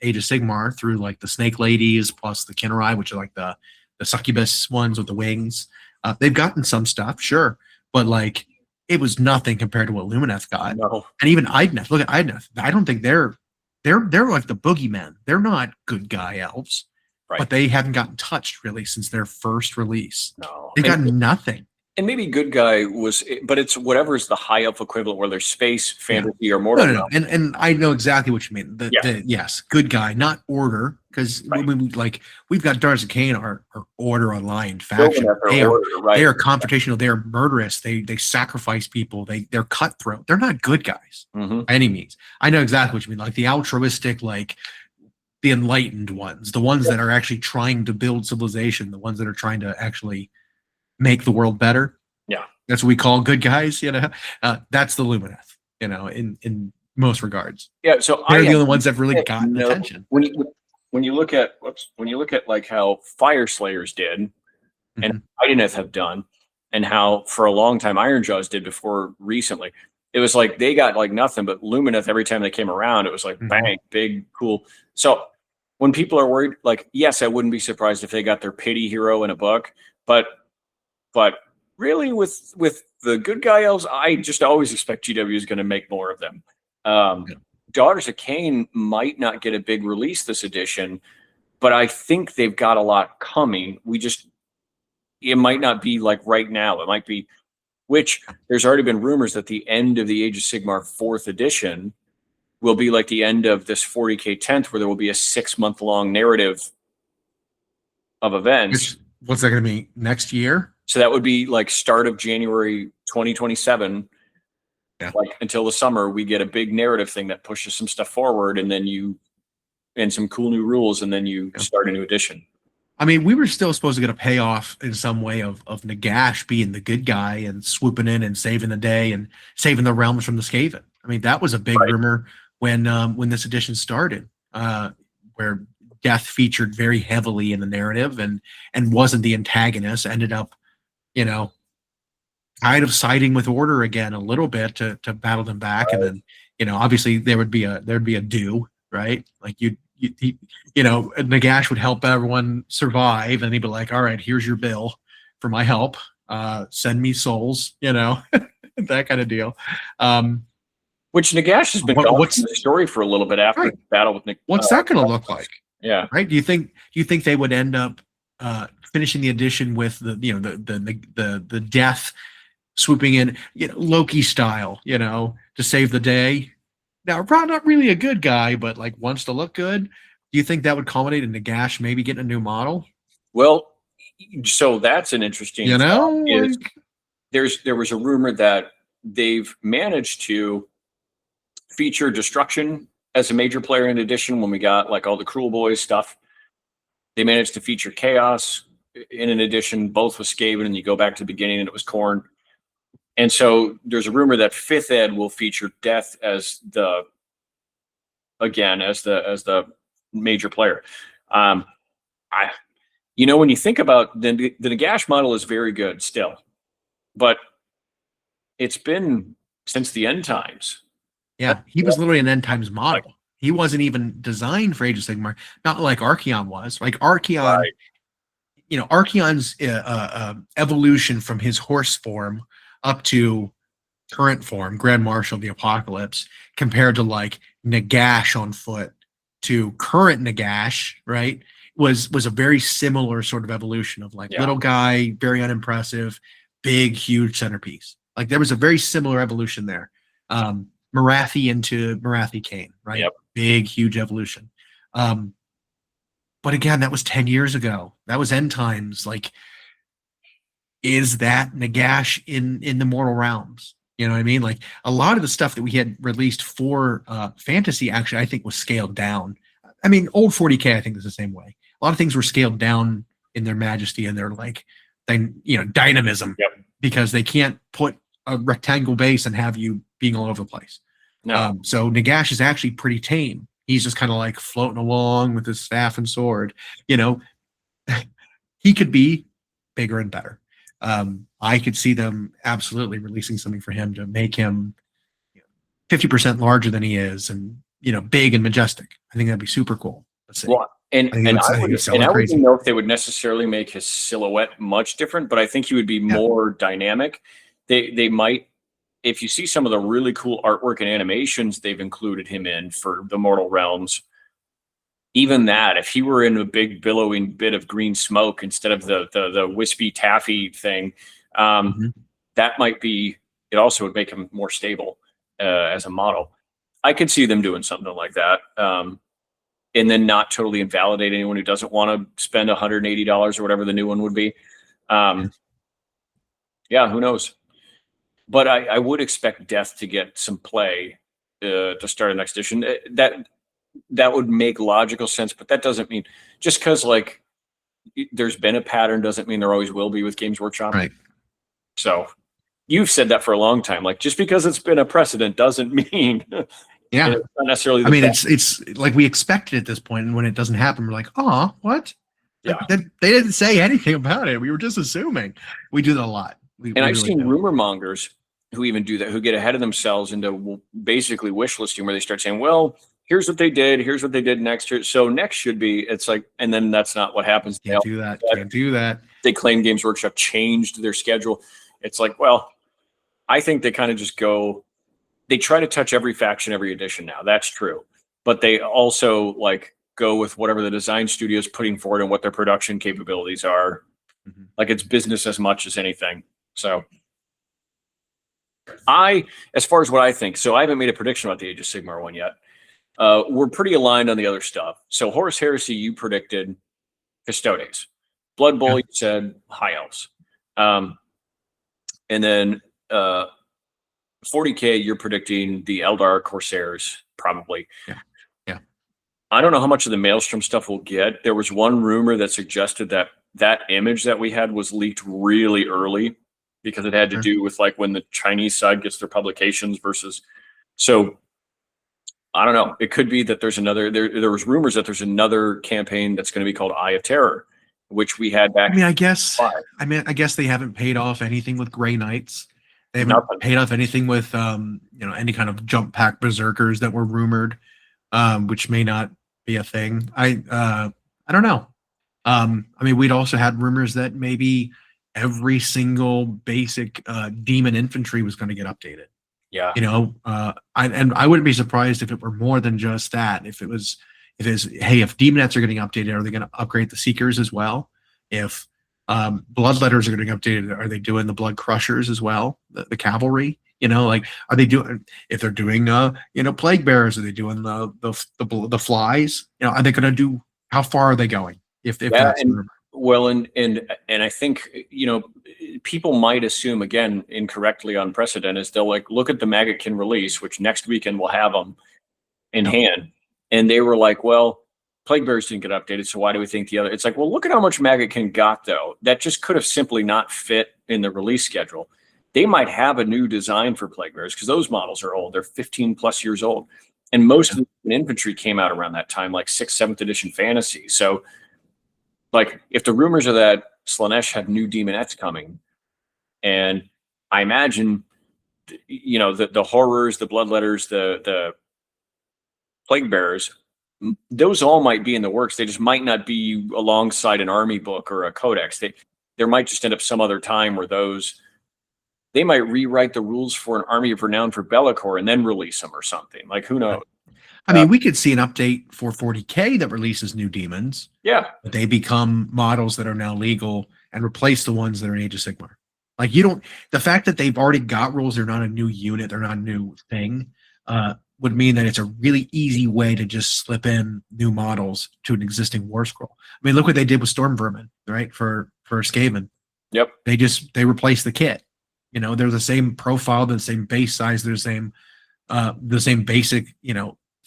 Age of Sigmar through like the Snake Ladies plus the Kinnerai, which are like the succubus ones with the wings. They've gotten some stuff, sure, but like it was nothing compared to what Lumineth got.
No.
And even Idneth. Look at Idneth. I don't think they're like the boogeymen. They're not good guy elves. Right. But they haven't gotten touched really since their first release.
No.
They've gotten nothing. And
maybe good guy but it's whatever is the high elf equivalent, where there's space, fantasy, or mortal.
No. And I know exactly what you mean. Yes, good guy, not order, because we've got Daughters of Cain are order online faction. They are confrontational. They are murderous. They sacrifice people. They're cutthroat. They're not good guys by any means. I know exactly what you mean. Like the altruistic, like the enlightened ones, the ones that are actually trying to build civilization, the ones that are trying to actually make the world better.
Yeah,
that's what we call good guys. That's the Lumineth. In most regards.
Yeah, so
they're the only ones that really gotten attention.
When you look at like how Fire Slayers did, and Idoneth have done, and how for a long time Ironjaws did before recently, it was like they got like nothing, but Lumineth every time they came around, it was like bang, big, cool. So when people are worried, like, yes, I wouldn't be surprised if they got their pity hero in a book, but really with the good guy elves, I just always expect GW is going to make more of them. Daughters of Cain might not get a big release this edition, but I think they've got a lot coming. It might not be like right now. It might be, which there's already been rumors that the end of the Age of Sigmar 4th edition will be like the end of this 40K 10th, where there will be a 6-month-long narrative of events.
What's that going to be next year?
So that would be like start of January 2027. Yeah. Like until the summer, we get a big narrative thing that pushes some stuff forward, and then and some cool new rules, and then you start a new edition.
I mean, we were still supposed to get a payoff in some way of Nagash being the good guy and swooping in and saving the day and saving the realms from the Skaven. I mean, that was a big rumor when this edition started, where Death featured very heavily in the narrative and wasn't the antagonist. Ended up, kind of siding with Order again a little bit to battle them back, and then obviously there'd be a do, right? Like Nagash would help everyone survive, and he'd be like, all right, here's your bill for my help, send me souls, that kind of deal.
Which Nagash has been going through the story for a little bit after the battle with Nick.
What's that going to look like?
Yeah,
right. Do you think they would end up finishing the edition with the death swooping in, Loki style, to save the day? Now, probably not really a good guy, but like wants to look good. Do you think that would culminate in Nagash maybe getting a new model?
Well, so that's an interesting. There was a rumor that they've managed to feature Destruction as a major player in addition. When we got like all the Cruel Boys stuff, they managed to feature Chaos in an edition, both with Skaven, and you go back to the beginning and it was Khorne. And so there's a rumor that 5th Ed will feature Death as the major player. When you think about the Nagash model is very good still, but it's been since the end times.
Yeah, he was literally an end times model. He wasn't even designed for Age of Sigmar, not like Archaon was. Like Archaon, Archaon's evolution from his horse form up to current form, Grand Marshal of the Apocalypse, compared to like Nagash on foot to current Nagash, right? Was a very similar sort of evolution of like little guy, very unimpressive, big, huge centerpiece. Like there was a very similar evolution there. Marathi into Marathi Kane, right?
Yep.
Big, huge evolution. But again, that was 10 years ago. That was End Times. Like, is that Nagash in the Mortal Realms? You know what I mean? Like a lot of the stuff that we had released for fantasy, actually, I think was scaled down. I mean, old 40K, I think is the same way. A lot of things were scaled down in their majesty and their like, dynamism, because they can't put a rectangle base and have you being all over the place.
No.
So Nagash is actually pretty tame. He's just kind of like floating along with his staff and sword. You know, he could be bigger and better. I could see them absolutely releasing something for him to make him 50% larger than he is, and big and majestic. I think that'd be super cool. Let's see.
Well, I wouldn't know if they would necessarily make his silhouette much different, but I think he would be more dynamic. They might, if you see some of the really cool artwork and animations they've included him in for the Mortal Realms, even that, if he were in a big billowing bit of green smoke instead of the wispy taffy thing, that might be, it also would make him more stable as a model. I could see them doing something like that. And then not totally invalidate anyone who doesn't want to spend $180 or whatever the new one would be. Yeah, who knows? But I would expect Death to get some play to start a next edition. That would make logical sense, but that doesn't mean, just because like there's been a pattern doesn't mean there always will be with Games Workshop.
Right.
So you've said that for a long time. Like just because it's been a precedent doesn't mean
it's
not necessarily.
I mean, it's like we expected at this point, and when it doesn't happen, we're like, oh, what?
Yeah.
They didn't say anything about it. We were just assuming. We do that a lot.
I've seen rumor mongers who even do that, who get ahead of themselves into basically wish listing, where they start saying, well, here's what they did, here's what they did next year, so next should be, it's like, and then that's not what happens.
Can't do that.
They claim Games Workshop changed their schedule. It's like, well, I think they kind of just go, they try to touch every faction, every edition now. That's true. But they also like go with whatever the design studio is putting forward and what their production capabilities are. Like it's business as much as anything. So as far as what I think, so I haven't made a prediction about the Age of Sigmar one yet. We're pretty aligned on the other stuff. So Horus Heresy, you predicted Custodes. Blood Bowl, you said High Elves. And then 40K, you're predicting the Eldar Corsairs, probably.
Yeah.
I don't know how much of the Maelstrom stuff we'll get. There was one rumor that suggested that image that we had was leaked really early because it had to do with like when the Chinese side gets their publications versus. So I don't know. It could be that there's another. There was rumors that there's another campaign that's going to be called Eye of Terror, which we had back.
I guess they haven't paid off anything with Grey Knights. They haven't paid off anything with any kind of jump pack berserkers that were rumored, which may not be a thing. I don't know. We'd also had rumors that maybe every single basic demon infantry was going to get updated.
Yeah.
I wouldn't be surprised if it were more than just that. If Demonettes are getting updated, are they going to upgrade the Seekers as well? If Bloodletters are getting updated, are they doing the Blood Crushers as well? The cavalry? Are they doing, if they're doing Plague Bearers, are they doing the flies? Are they going to do, how far are they going? If that's
well, and I think people might assume, again, incorrectly on precedent, is they'll like look at the Maggotkin release, which next weekend we'll have them in hand, and they were like, well, Plague Bearers didn't get updated, so why do we think the other? It's like, well, look at how much Maggotkin got though. That just could have simply not fit in the release schedule. They might have a new design for Plague Bearers because those models are old. They're 15 plus years old, and most of the infantry came out around that time, like 6th, 7th edition fantasy. So, like, if the rumors are that Slaanesh have new Demonettes coming, and I imagine, the horrors, the bloodletters, the Plague Bearers, those all might be in the works. They just might not be alongside an army book or a codex. There might just end up some other time where those they might rewrite the rules for an Army of Renown for Bellicor and then release them or something. Like, who knows?
I mean, we could see an update for 40K that releases new demons.
Yeah.
But they become models that are now legal and replace the ones that are in Age of Sigmar. Like, the fact that they've already got rules, they're not a new unit, they're not a new thing, would mean that it's a really easy way to just slip in new models to an existing war scroll. I mean, look what they did with Storm Vermin, right? For Skaven.
Yep.
They replaced the kit. You know, they're the same profile, the same base size, they're the same basic,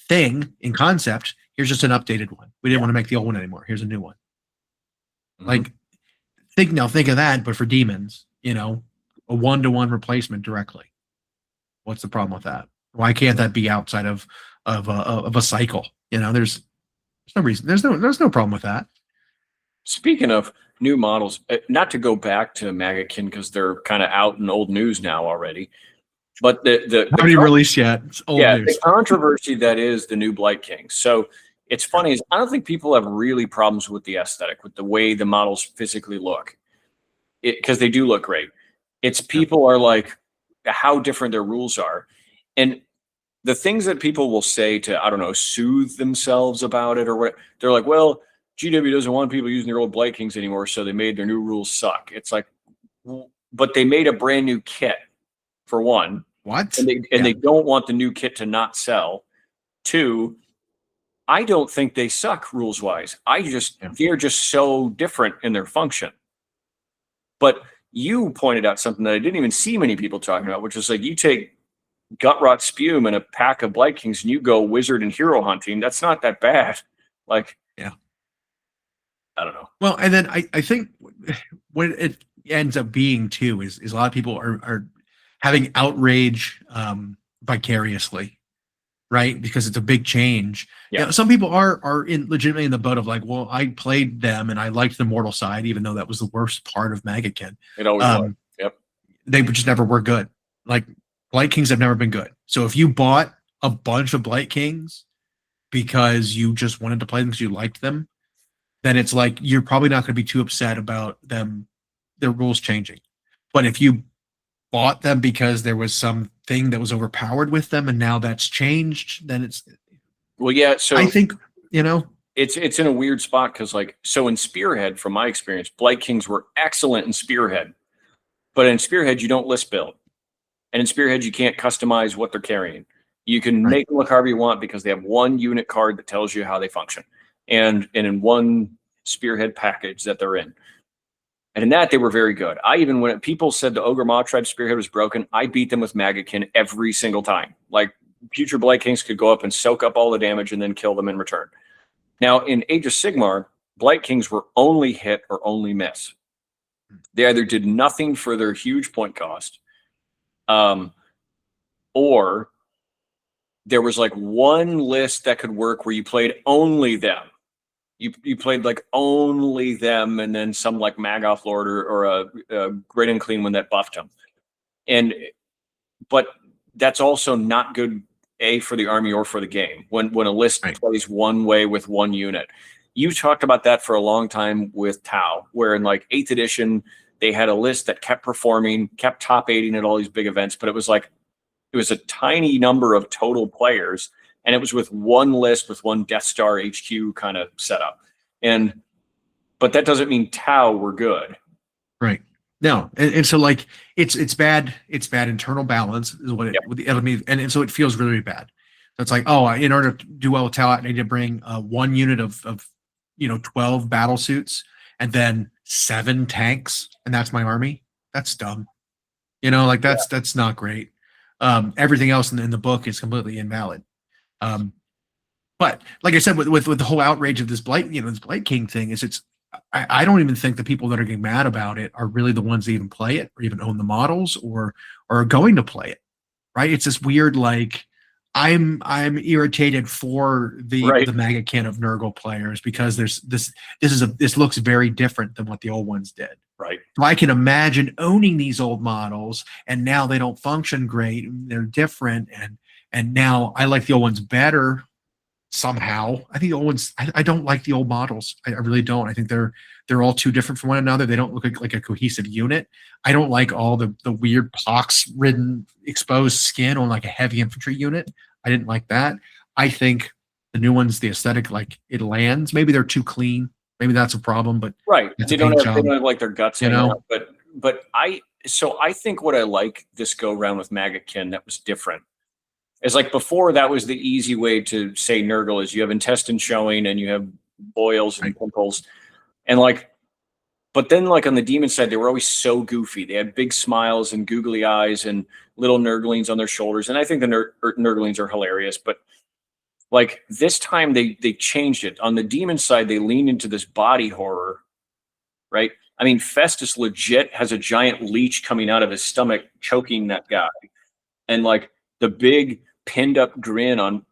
thing in concept. Here's just an updated one. We didn't want to make the old one anymore. Here's a new one. Mm-hmm. Like, think of that, but for demons, a 1-to-1 replacement directly. What's the problem with that? Why can't that be outside of a cycle? There's no reason. There's no problem with that.
Speaking of new models, not to go back to Maggotkin because they're kind of out in old news now already. But the
not even released yet. It's old news.
The controversy that is the new Blight Kings. So it's funny is I don't think people have really problems with the aesthetic, with the way the models physically look, because they do look great. It's people are like how different their rules are, and the things that people will say to, I don't know, soothe themselves about it or what, they're like, well, GW doesn't want people using their old Blight Kings anymore, so they made their new rules suck. It's like, but they made a brand new kit, for one.
What?
And they don't want the new kit to not sell. Two, I don't think they suck rules-wise. They're just so different in their function. But you pointed out something that I didn't even see many people talking about, which is like you take Gutrot Spume and a pack of Blight Kings and you go wizard and hero hunting. That's not that bad. Like,
yeah, I
don't know.
Well, and then I think what it ends up being too is a lot of people are having outrage vicariously, right? Because it's a big change. Yeah, some people are legitimately in the boat of like, well, I played them and I liked the mortal side, even though that was the worst part of Maggotkin.
It always was. Yep.
They just never were good. Like, Blight Kings have never been good. So if you bought a bunch of Blight Kings because you just wanted to play them because you liked them, then it's like you're probably not going to be too upset about their rules changing. But if you bought them because there was something that was overpowered with them and now that's changed, then it's
so
I think
it's in a weird spot because so in Spearhead, from my experience, Blight Kings were excellent in Spearhead, but in Spearhead you don't list build. And in Spearhead, you can't customize what they're carrying. You can make them look however you want because they have one unit card that tells you how they function. And in one Spearhead package that they're in. And in that, they were very good. When people said the Ogre Maw Tribe Spearhead was broken, I beat them with Maggotkin every single time. Like, future Blight Kings could go up and soak up all the damage and then kill them in return. Now, in Age of Sigmar, Blight Kings were only hit or only miss. They either did nothing for their huge point cost, or there was like one list that could work where you played only them. You played like only them, and then some like Magoth Lord or a Great and Clean one that buffed them. But that's also not good, for the army or for the game. When a list plays one way with one unit. You talked about that for a long time with Tau, where in like 8th edition, they had a list that kept performing, kept top 8ing at all these big events, but it was a tiny number of total players, and it was with one list with one Death Star HQ kind of setup. But that doesn't mean Tau were good.
Right. No. And so like it's bad internal balance is what it means. And so it feels really, really bad. So it's like, oh, in order to do well with Tau, I need to bring one unit of 12 battle suits and then 7 tanks, and that's my army. That's dumb. That's not great. Everything else in the book is completely invalid. But like I said, with the whole outrage of this Blight King thing, I don't even think the people that are getting mad about it are really the ones that even play it or even own the models or are going to play it. Right? It's this weird like I'm irritated for the Maggotkin of Nurgle players because this looks very different than what the old ones did.
Right.
So I can imagine owning these old models and now they don't function great. They're different and now I like the old ones better. somehow. I think the old ones. I don't like the old models. I really don't. I think they're all too different from one another. They don't look like a cohesive unit. I don't like all the weird pox-ridden exposed skin on like a heavy infantry unit. I didn't like that. I think the new ones, the aesthetic, like it lands. Maybe they're too clean. Maybe that's a problem. But
right, they don't have like their guts,
you know.
Out. But I think what I like this go round with Maggotkin that was different is like before that was the easy way to say Nurgle is you have intestine showing and you have boils and pimples and like, but then like on the demon side they were always so goofy. They had big smiles and googly eyes and little Nurglings on their shoulders, and I think the Nurglings are hilarious. But like this time they changed it. On the demon side they leaned into this body horror, right? I mean, Festus legit has a giant leech coming out of his stomach choking that guy, and like the big pinned up grin on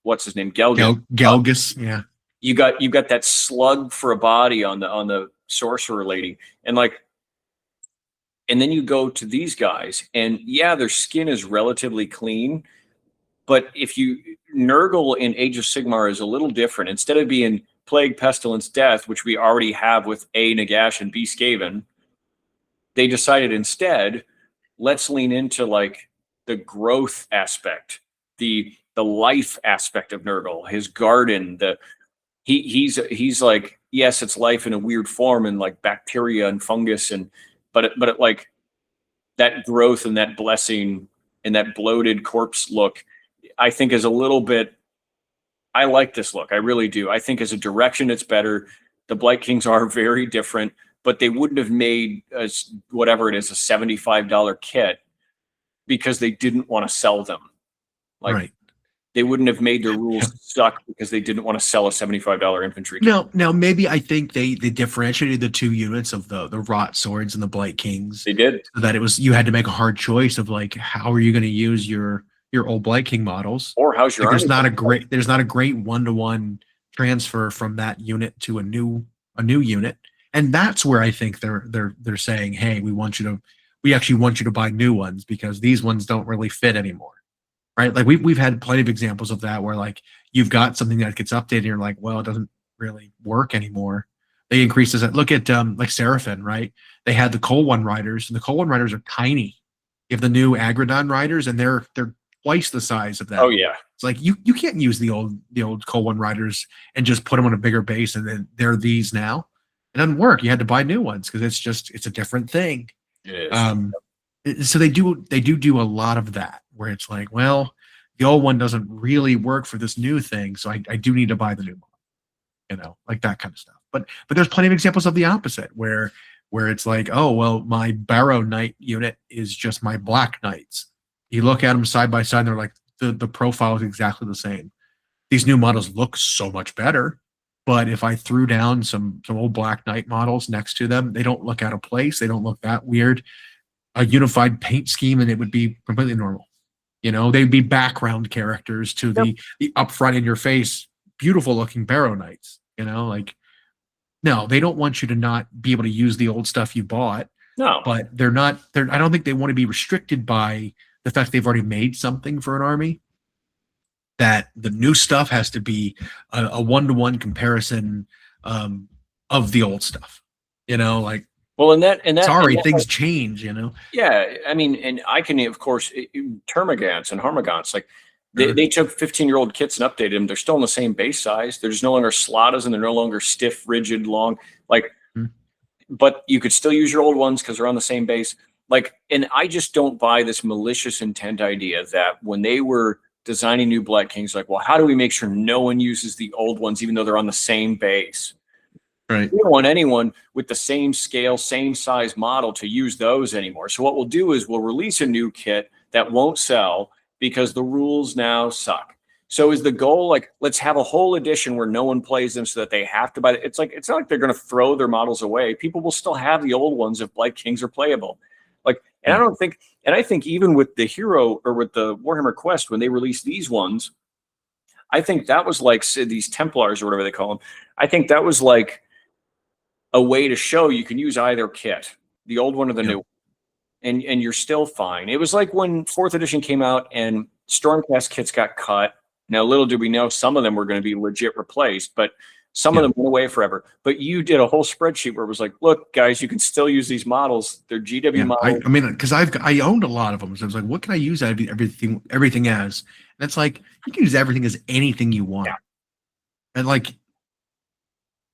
what's his name,
Gelgus. Yeah,
you got that slug for a body on the sorcerer lady, and like, and then you go to these guys, and yeah, their skin is relatively clean, but if you Nurgle in Age of Sigmar is a little different. Instead of being plague, pestilence, death, which we already have with A. Nagash and B. Skaven, they decided instead, let's lean into like the growth aspect, the life aspect of Nurgle, his garden, he's like, yes, it's life in a weird form and like bacteria and fungus but it like that growth and that blessing and that bloated corpse look, I think is a little bit. I like this look. I really do. I think as a direction, it's better. The Blight Kings are very different, but they wouldn't have made whatever it is, a $75 kit because they didn't want to sell them. Like they wouldn't have made their rules suck because they didn't want to sell a $75 infantry kit.
Now maybe I think they differentiated the two units of the rot swords and the Blight Kings.
They did.
So that it was, you had to make a hard choice of like, how are you going to use your old Blight King models,
or how's your
like there's not a great one-to-one transfer from that unit to a new unit, and that's where I think they're saying, hey, we actually want you to buy new ones because these ones don't really fit anymore, right? Like we've had plenty of examples of that where like you've got something that gets updated and you're like, well, it doesn't really work anymore. They increase this. Look at like Seraphon, right? They had the Coal One Riders, and the Coal One Riders are tiny. You have the new Agradon Riders, and they're twice the size of that.
Oh yeah,
it's like you can't use the old Coal One Riders and just put them on a bigger base, and then they're these now. It doesn't work. You had to buy new ones because it's a different thing.
It
is. So they do a lot of that where it's like, well, the old one doesn't really work for this new thing, so I do need to buy the new one. Like that kind of stuff. But there's plenty of examples of the opposite where it's like, oh well, my Barrow Knight unit is just my Black Knights. You look at them side by side, and they're like the profile is exactly the same. These new models look so much better, but if I threw down some old Black Knight models next to them, they don't look out of place. They don't look that weird. A unified paint scheme, and it would be completely normal. They'd be background characters to the upfront in your face, beautiful looking Barrow Knights. Like no, they don't want you to not be able to use the old stuff you bought.
No,
but I don't think they want to be restricted by the fact they've already made something for an army, that the new stuff has to be a one-to-one comparison of the old stuff, like,
well, and that
sorry, things change,
Yeah. I mean, and I can, of course, Termagants and Harmagants, like they took 15-year-old kits and updated them. They're still in the same base size. They're just no longer slatas, and they're no longer stiff, rigid, long, like, but you could still use your old ones because they're on the same base. Like, and I just don't buy this malicious intent idea that when they were designing new Blight Kings, like, well, how do we make sure no one uses the old ones, even though they're on the same base?
Right.
We don't want anyone with the same scale, same size model to use those anymore. So what we'll do is we'll release a new kit that won't sell because the rules now suck. So is the goal like, let's have a whole edition where no one plays them so that they have to buy it? It's like, it's not like they're going to throw their models away. People will still have the old ones if Blight Kings are playable. Like, and I think even with the Hero or with the Warhammer Quest, when they released these ones, I think that was like these Templars or whatever they call them. I think that was like a way to show you can use either kit, the old one or the new one, and you're still fine. It was like when 4th edition came out and Stormcast kits got cut Now, little did we know some of them were going to be legit replaced, but some of them went away forever. But you did a whole spreadsheet where it was like, look, guys, you can still use these models. They're GW models.
I mean, because I owned a lot of them. So I was like, what can I use everything as? And it's like, you can use everything as anything you want. And like,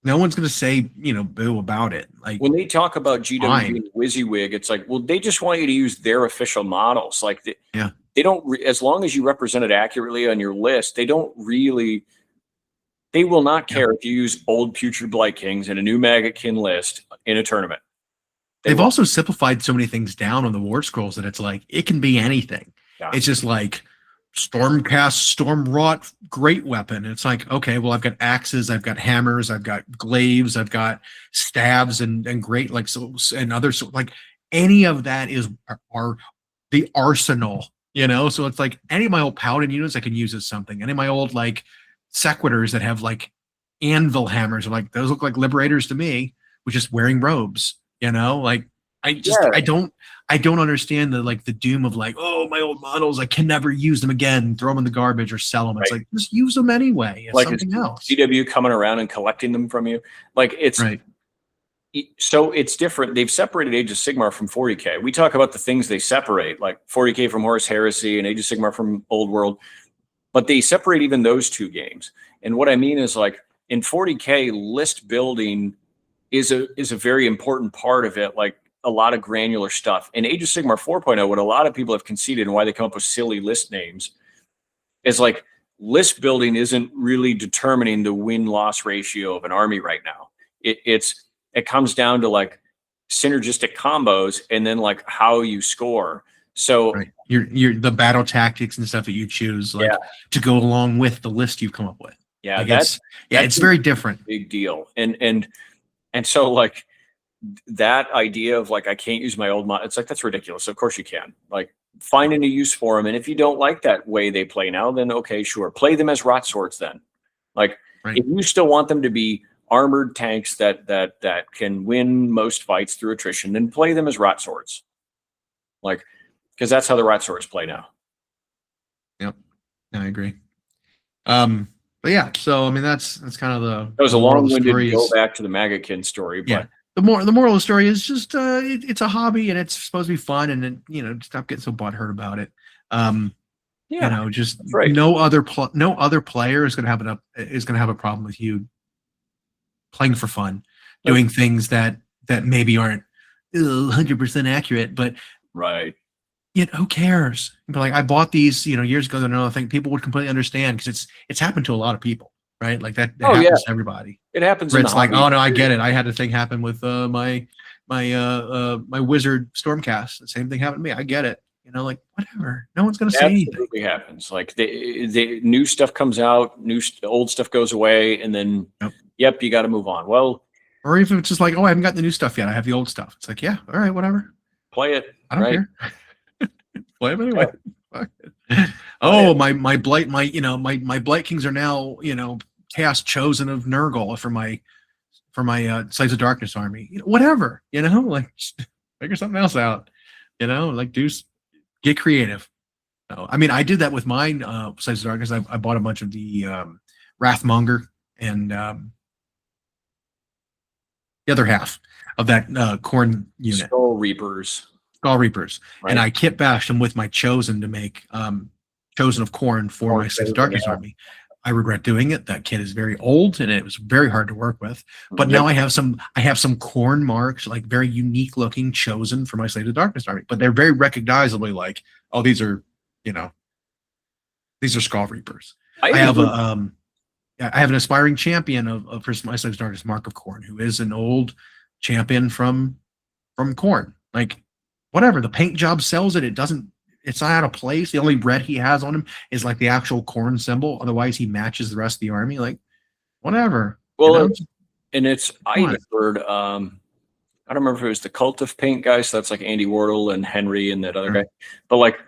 no one's going to say, boo about it. Like,
when they talk about GW being WYSIWYG, it's like, well, they just want you to use their official models. Like, they don't, as long as you represent it accurately on your list, they don't really, they will not care if you use old Putrid Blight Kings in a new Maggotkin list in a tournament.
They've also simplified so many things down on the War Scrolls that it's like, it can be anything. Yeah. It's just like, Stormcast, Stormwrought, great weapon. It's like, okay, well, I've got axes, I've got hammers, I've got glaives, I've got stabs and great and others. So like any of that is the arsenal, So it's like any of my old paladin units I can use as something. Any of my old like sequitors that have like anvil hammers, like those look like liberators to me, with just wearing robes. Like I don't understand the doom of like, oh, my old models, I can never use them again, throw them in the garbage or sell them. Right. It's like, just use them anyway. It's like something else.
CW coming around and collecting them from you. Like it's right. So it's different. They've separated Age of Sigmar from 40K. We talk about the things they separate, like 40K from Horus Heresy and Age of Sigmar from Old World, but they separate even those two games. And what I mean is like in 40K, list building is a very important part of it. Like, a lot of granular stuff. In Age of Sigmar 4.0, what a lot of people have conceded and why they come up with silly list names is like list building isn't really determining the win-loss ratio of an army right now. It comes down to like synergistic combos and then like how you score. So
right. You're the battle tactics and stuff that you choose to go along with the list you've come up with.
Yeah,
like it's very different.
Big deal. And so like that idea of like, I can't use my old mod, it's like, that's ridiculous. Of course you can. Like, find a new use for them. And if you don't like that way they play now, then okay, sure. Play them as rot swords then. Like, if you still want them to be armored tanks that can win most fights through attrition, then play them as rot swords. Like, because that's how the rot swords play now.
Yep. I agree. But yeah, so I mean that's kind of
that was a long-winded go back to the Maggotkin story, but
the moral of the story is just it's a hobby and it's supposed to be fun, and then stop getting so butthurt about it. Just right. no other player is gonna have a problem with you playing for fun, doing things that maybe aren't 100% accurate, but
right.
Who cares? But like, I bought these, years ago. And I think people would completely understand because it's happened to a lot of people, right? Like that happens to everybody.
It happens.
It's like, oh no, I get it. I had a thing happen with my wizard Stormcast. The same thing happened to me. I get it. Like whatever. No one's gonna say anything.
Absolutely happens. Like the new stuff comes out, old stuff goes away, and then you got to move on. Well,
or even it's just like, oh, I haven't got the new stuff yet. I have the old stuff. It's like, yeah, all right, whatever.
Play it.
I don't care. Play them anyway. Oh, my blight, my blight kings are now, chaos chosen of Nurgle for my Slaves of Darkness army. Whatever, like figure something else out. Like get creative. So, I mean, I did that with mine, Slaves of Darkness. I bought a bunch of the Wrathmonger and the other half of that Khorne unit.
Skull Reapers.
Right. And I kit bashed them with my Chosen to make Chosen of Khorne for my Slaves of Darkness army. I regret doing it. That kit is very old and it was very hard to work with. But now I have some Khorne marks, like very unique looking Chosen for my Slaves of Darkness army. But they're very recognizably like, oh, these are Skull Reapers. I have an aspiring champion of my Slaves of Darkness, Mark of Khorne, who is an old champion from Khorne. Like, whatever, the paint job sells it. It's not out of place. The only red he has on him is like the actual Khorne symbol. Otherwise, he matches the rest of the army. Like, whatever.
Well, and I heard, I don't remember if it was the Cult of Paint guy. So that's like Andy Wardle and Henry and that other guy. But like,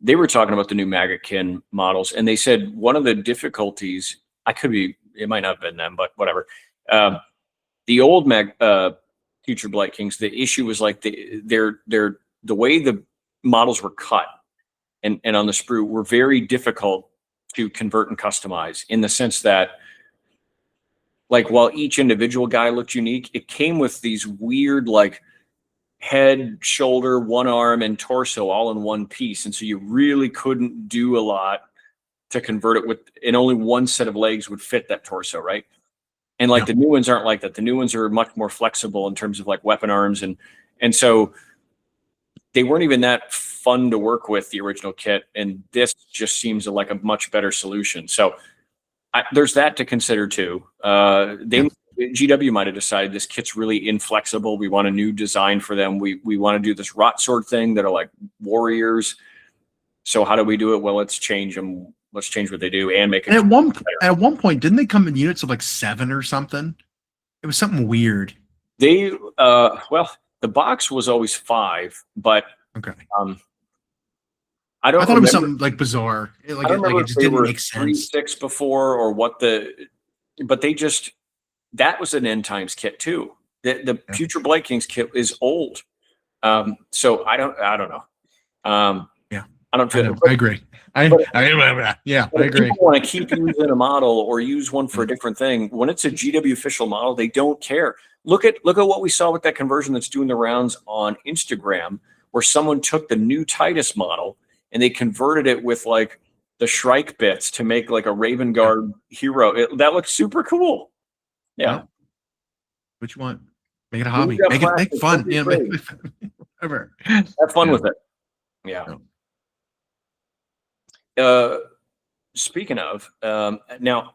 they were talking about the new Maggotkin models, and they said one of the difficulties, it might not have been them, but whatever. The old Future Blight Kings, the issue was like the way the models were cut and on the sprue were very difficult to convert and customize, in the sense that, like, while each individual guy looked unique, it came with these weird, like, head, shoulder, one arm, and torso all in one piece. And so you really couldn't do a lot to convert it with, and only one set of legs would fit that torso, right? And like the new ones aren't like that. The new ones are much more flexible in terms of like weapon arms, and so they weren't even that fun to work with, the original kit, and this just seems like a much better solution. So there's that to consider too. GW might have decided this kit's really inflexible. We want a new design for them. We want to do this rot sword thing that are like warriors. So how do we do it? Well, let's change them. Let's change what they do and make it.
And at one point, didn't they come in units of like 7 or something? It was something weird.
They well, the box was always 5, but
okay.
I
thought it was something like bizarre.
I don't remember
it just didn't make sense.
3-6 before, or what but they just, that was an end times kit too. The Future Blight Kings kit is old. So I don't know. I don't feel.
I agree. I agree.
If people want to keep using a model or use one for a different thing, when it's a GW official model, they don't care. Look at what we saw with that conversion that's doing the rounds on Instagram, where someone took the new Titus model and they converted it with like the Shrike bits to make like a Raven Guard hero. That looks super cool. Yeah.
What you want? Make it a hobby. Make fun. Yeah, whatever.
Have fun with it. Yeah. Speaking of, now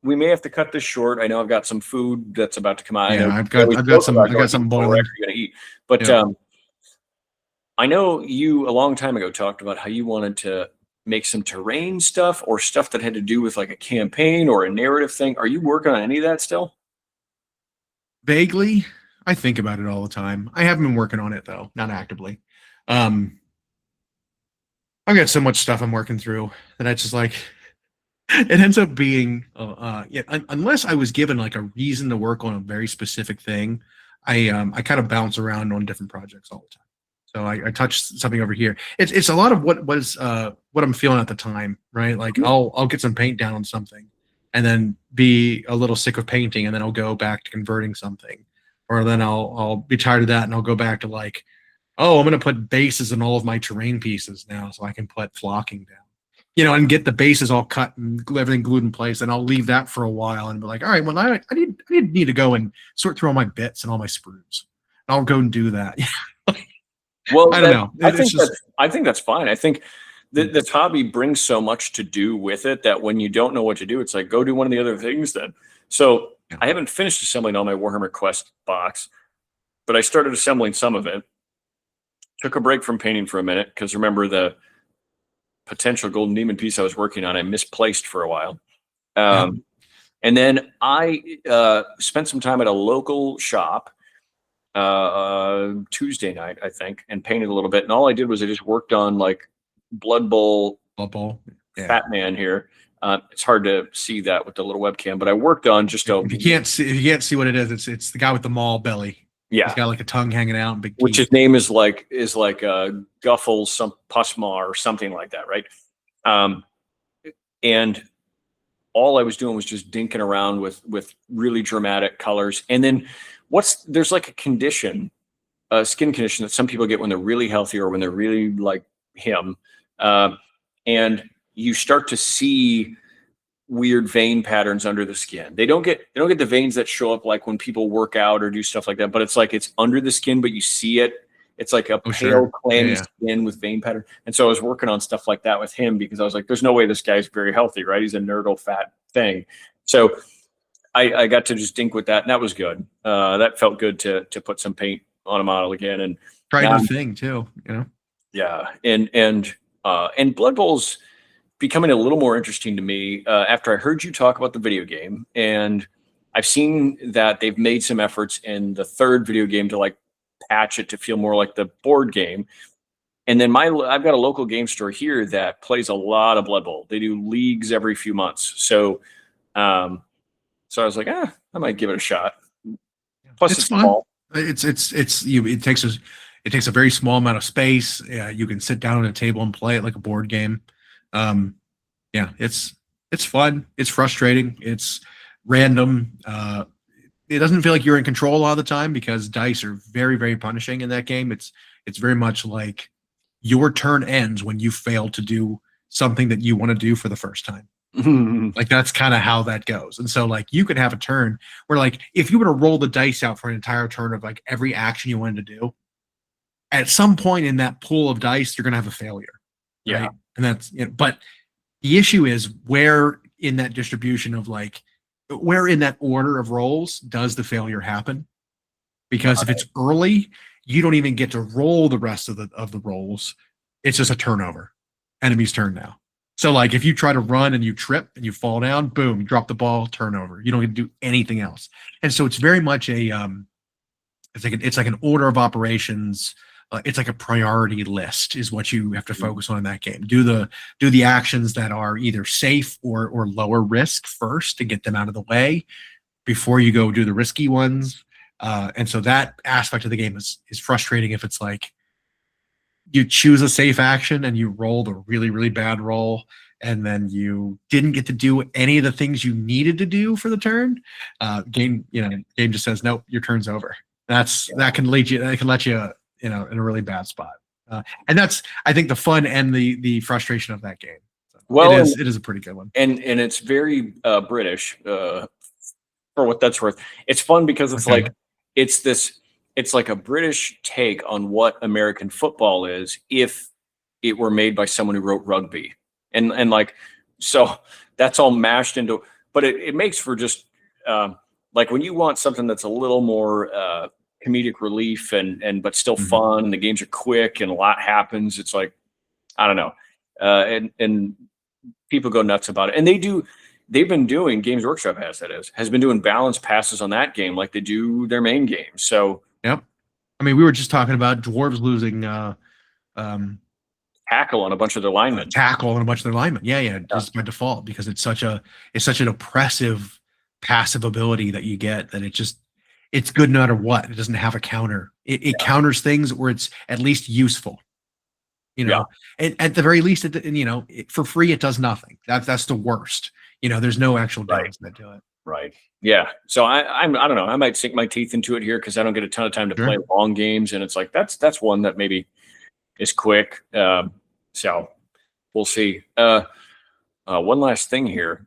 we may have to cut this short. I know I've got some food that's about to come out.
Yeah, I've got some boiling.
We're actually going to eat, but I know you a long time ago talked about how you wanted to make some terrain stuff or stuff that had to do with like a campaign or a narrative thing. Are you working on any of that still?
Vaguely. I think about it all the time. I haven't been working on it though, not actively. I've got so much stuff I'm working through that I just like, it ends up being, unless I was given like a reason to work on a very specific thing, I kind of bounce around on different projects all the time. So I touch something over here. It's a lot of what I'm feeling at the time, right? Like I'll get some paint down on something and then be a little sick of painting, and then I'll go back to converting something, or then I'll be tired of that and I'll go back to like, oh, I'm going to put bases in all of my terrain pieces now so I can put flocking down, and get the bases all cut and everything glued in place. And I'll leave that for a while and be like, all right, well, I need to go and sort through all my bits and all my sprues. I'll go and do that.
Well,
I don't know.
I think that's fine. I think this hobby brings so much to do with it that when you don't know what to do, it's like, go do one of the other things then. So I haven't finished assembling all my Warhammer Quest box, but I started assembling some of it. Took a break from painting for a minute because remember the potential Golden Demon piece I was working on, I misplaced for a while. And then I spent some time at a local shop Tuesday night, I think, and painted a little bit. And all I did was I just worked on like Blood Bowl, Fat Man here. It's hard to see that with the little webcam, but I worked on just
if you can't see what it is, it's the guy with the mall belly.
Yeah,
he's got like a tongue hanging out, and big teeth.
Which his name is like Guffle some Pusma or something like that, right? And all I was doing was just dinking around with really dramatic colors. And then there's like a condition, a skin condition that some people get when they're really healthy or when they're really like him, and you start to see weird vein patterns under the skin. They don't get the veins that show up like when people work out or do stuff like that, but it's like it's under the skin, but you see it. It's like a pale, clammy skin with vein pattern. And so I was working on stuff like that with him because I was like, there's no way this guy's very healthy, right? He's a nerdle fat thing. So I got to just dink with that, and that was good. That felt good to put some paint on a model again. And
try new thing too,
Yeah. And Blood Bowl's becoming a little more interesting to me after I heard you talk about the video game, and I've seen that they've made some efforts in the third video game to like patch it to feel more like the board game. And then I've got a local game store here that plays a lot of Blood Bowl. They do leagues every few months. So I was like, I might give it a shot. Plus it's
fun.
Small.
It takes a very small amount of space. You can sit down at a table and play it like a board game. It's It's fun. It's frustrating. It's random. It doesn't feel like you're in control all the time because dice are very, very punishing in that game. It's very much like your turn ends when you fail to do something that you want to do for the first time. Like that's kind of how that goes. And so like you could have a turn where like if you were to roll the dice out for an entire turn of like every action you wanted to do, at some point in that pool of dice, you're gonna have a failure. Right.
Yeah.
And that's but the issue is where in that distribution of like where in that order of rolls does the failure happen? Because if it's early, you don't even get to roll the rest of the rolls. It's just a turnover. Enemy's turn now. So like if you try to run and you trip and you fall down, boom, you drop the ball, turnover. You don't get to do anything else. And so it's very much a it's like an order of operations. It's like a priority list is what you have to focus on in that game. Do the actions that are either safe or lower risk first to get them out of the way before you go do the risky ones. And so that aspect of the game is frustrating if it's like you choose a safe action and you rolled a really, really bad roll, and then you didn't get to do any of the things you needed to do for the turn. Game just says, nope, your turn's over. That can let you in a really bad spot. And that's, I think, the fun and the frustration of that game. So well, it is a pretty good one.
And it's very British, for what that's worth. It's fun because it's like, it's like a British take on what American football is if it were made by someone who wrote rugby. And like, so that's all mashed into, but it makes for just like when you want something that's a little more comedic relief and but still fun, and the games are quick and a lot happens. It's like, I don't know. And people go nuts about it. And they've been doing, Games Workshop has been doing balanced passes on that game like they do their main game. So
yep. I mean, we were just talking about dwarves losing
tackle on a bunch of their linemen.
Yeah, just by default, because it's such an oppressive passive ability that you get that it's good no matter what. It doesn't have a counter. It counters things where it's at least useful. And at the very least, for free, it does nothing. That's the worst. There's no actual downside to it.
Right. Yeah. So I don't know. I might sink my teeth into it here because I don't get a ton of time to play long games, and it's like that's one that maybe is quick. So we'll see. One last thing here.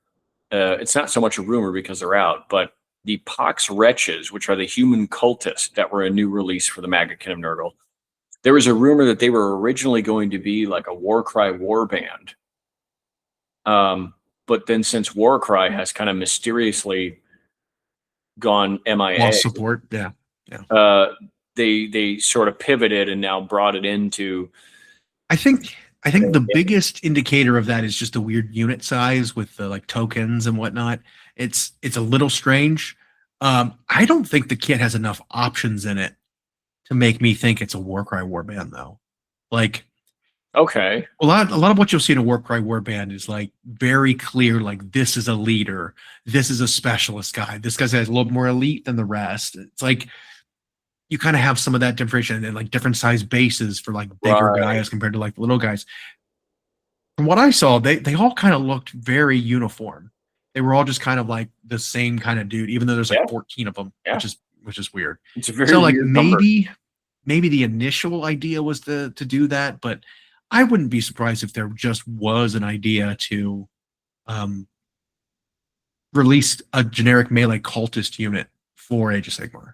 It's not so much a rumor because they're out, but the Pox Wretches, which are the human cultists that were a new release for the Maggotkin of Nurgle, there was a rumor that they were originally going to be like a Warcry warband. But then since Warcry has kind of mysteriously gone MIA,
lost support,
they sort of pivoted and now brought it into.
I think the biggest indicator of that is just the weird unit size with the like tokens and whatnot. It's a little strange. I don't think the kit has enough options in it to make me think it's a Warcry warband, though. Like,
okay,
a lot of what you'll see in a Warcry warband is like very clear. Like, this is a leader, this is a specialist guy, this guy's a little more elite than the rest. It's like you kind of have some of that differentiation and like different size bases for like bigger guys compared to like little guys. From what I saw, they all kind of looked very uniform. They were all just kind of like the same kind of dude, even though there's like 14 of them, which is weird.
It's a very
so like
weird
maybe the initial idea was to do that, but I wouldn't be surprised if there just was an idea to release a generic melee cultist unit for Age of Sigmar.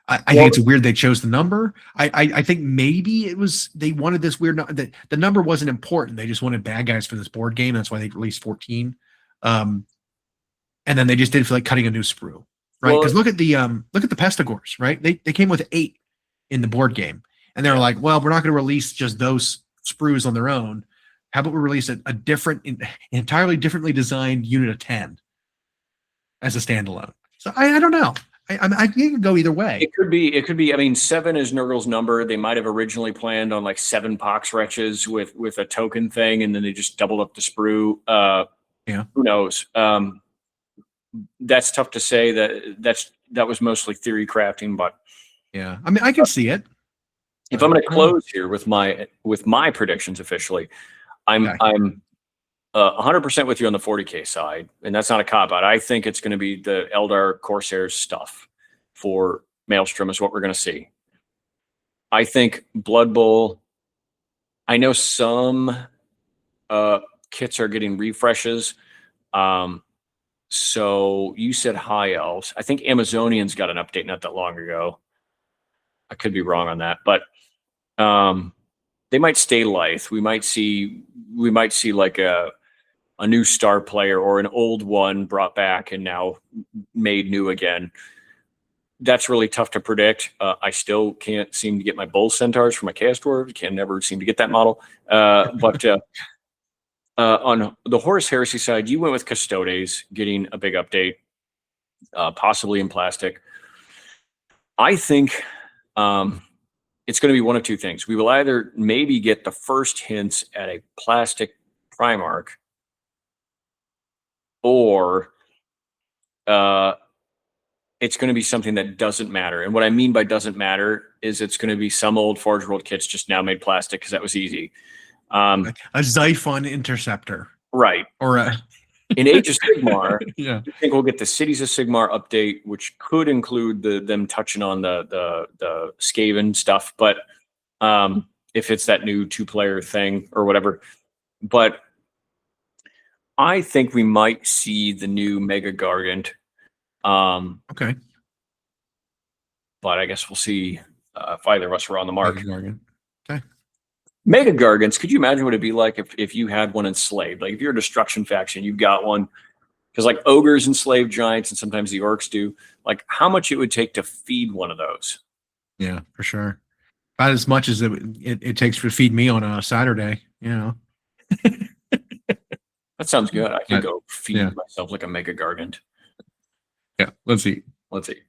I think it's weird they chose the number. I think maybe it was they wanted this weird that the number wasn't important. They just wanted bad guys for this board game. That's why they released 14. And then they just didn't feel like cutting a new sprue, right? Because look at the Pestigors, right? They came with 8 in the board game, and they were like, well, we're not going to release just those sprues on their own. How about we release a different, entirely differently designed unit of 10 as a standalone? So I don't know. I think it could go either way.
It could be. I mean, 7 is Nurgle's number. They might have originally planned on like 7 Pox Wretches with a token thing, and then they just doubled up the sprue. Who knows? That's tough to say. That was mostly theory crafting, but
yeah, I mean, I can see it.
If I'm going to close here with my predictions officially, I'm 100% with you on the 40K side, and that's not a cop out. I think it's going to be the Eldar Corsairs stuff for Maelstrom is what we're going to see. I think Blood Bowl, I know some kits are getting refreshes. So you said High Elves. I think Amazonians got an update not that long ago. I could be wrong on that, but they might stay lithe. We might see like a new star player or an old one brought back and now made new again. That's really tough to predict. I still can't seem to get my Bull Centaurs for my Chaos Dwarves. Can never seem to get that model. But on the Horus Heresy side, you went with Custodes getting a big update, possibly in plastic. I think it's going to be one of two things. We will either maybe get the first hints at a plastic Primarch, or it's going to be something that doesn't matter. And what I mean by doesn't matter is it's going to be some old Forge World kits just now made plastic because that was easy.
A Xiphon Interceptor.
Right.
Or
in Age of Sigmar,
yeah.
I think we'll get the Cities of Sigmar update, which could include them touching on the Skaven stuff, but if it's that new 2-player thing or whatever. But I think we might see the new Mega Gargant.
Okay.
But I guess we'll see if either of us are on the mark.
Mega Gargant. Okay.
Mega Gargants, could you imagine what it'd be like if you had one enslaved? Like if you're a destruction faction, you've got one. Because like ogres enslave giants and sometimes the orcs do. Like how much it would take to feed one of those.
Yeah, for sure. About as much as it takes to feed me on a Saturday, you know.
That sounds good. I can go feed myself like a Mega Gargant.
Yeah, let's see.
Let's see.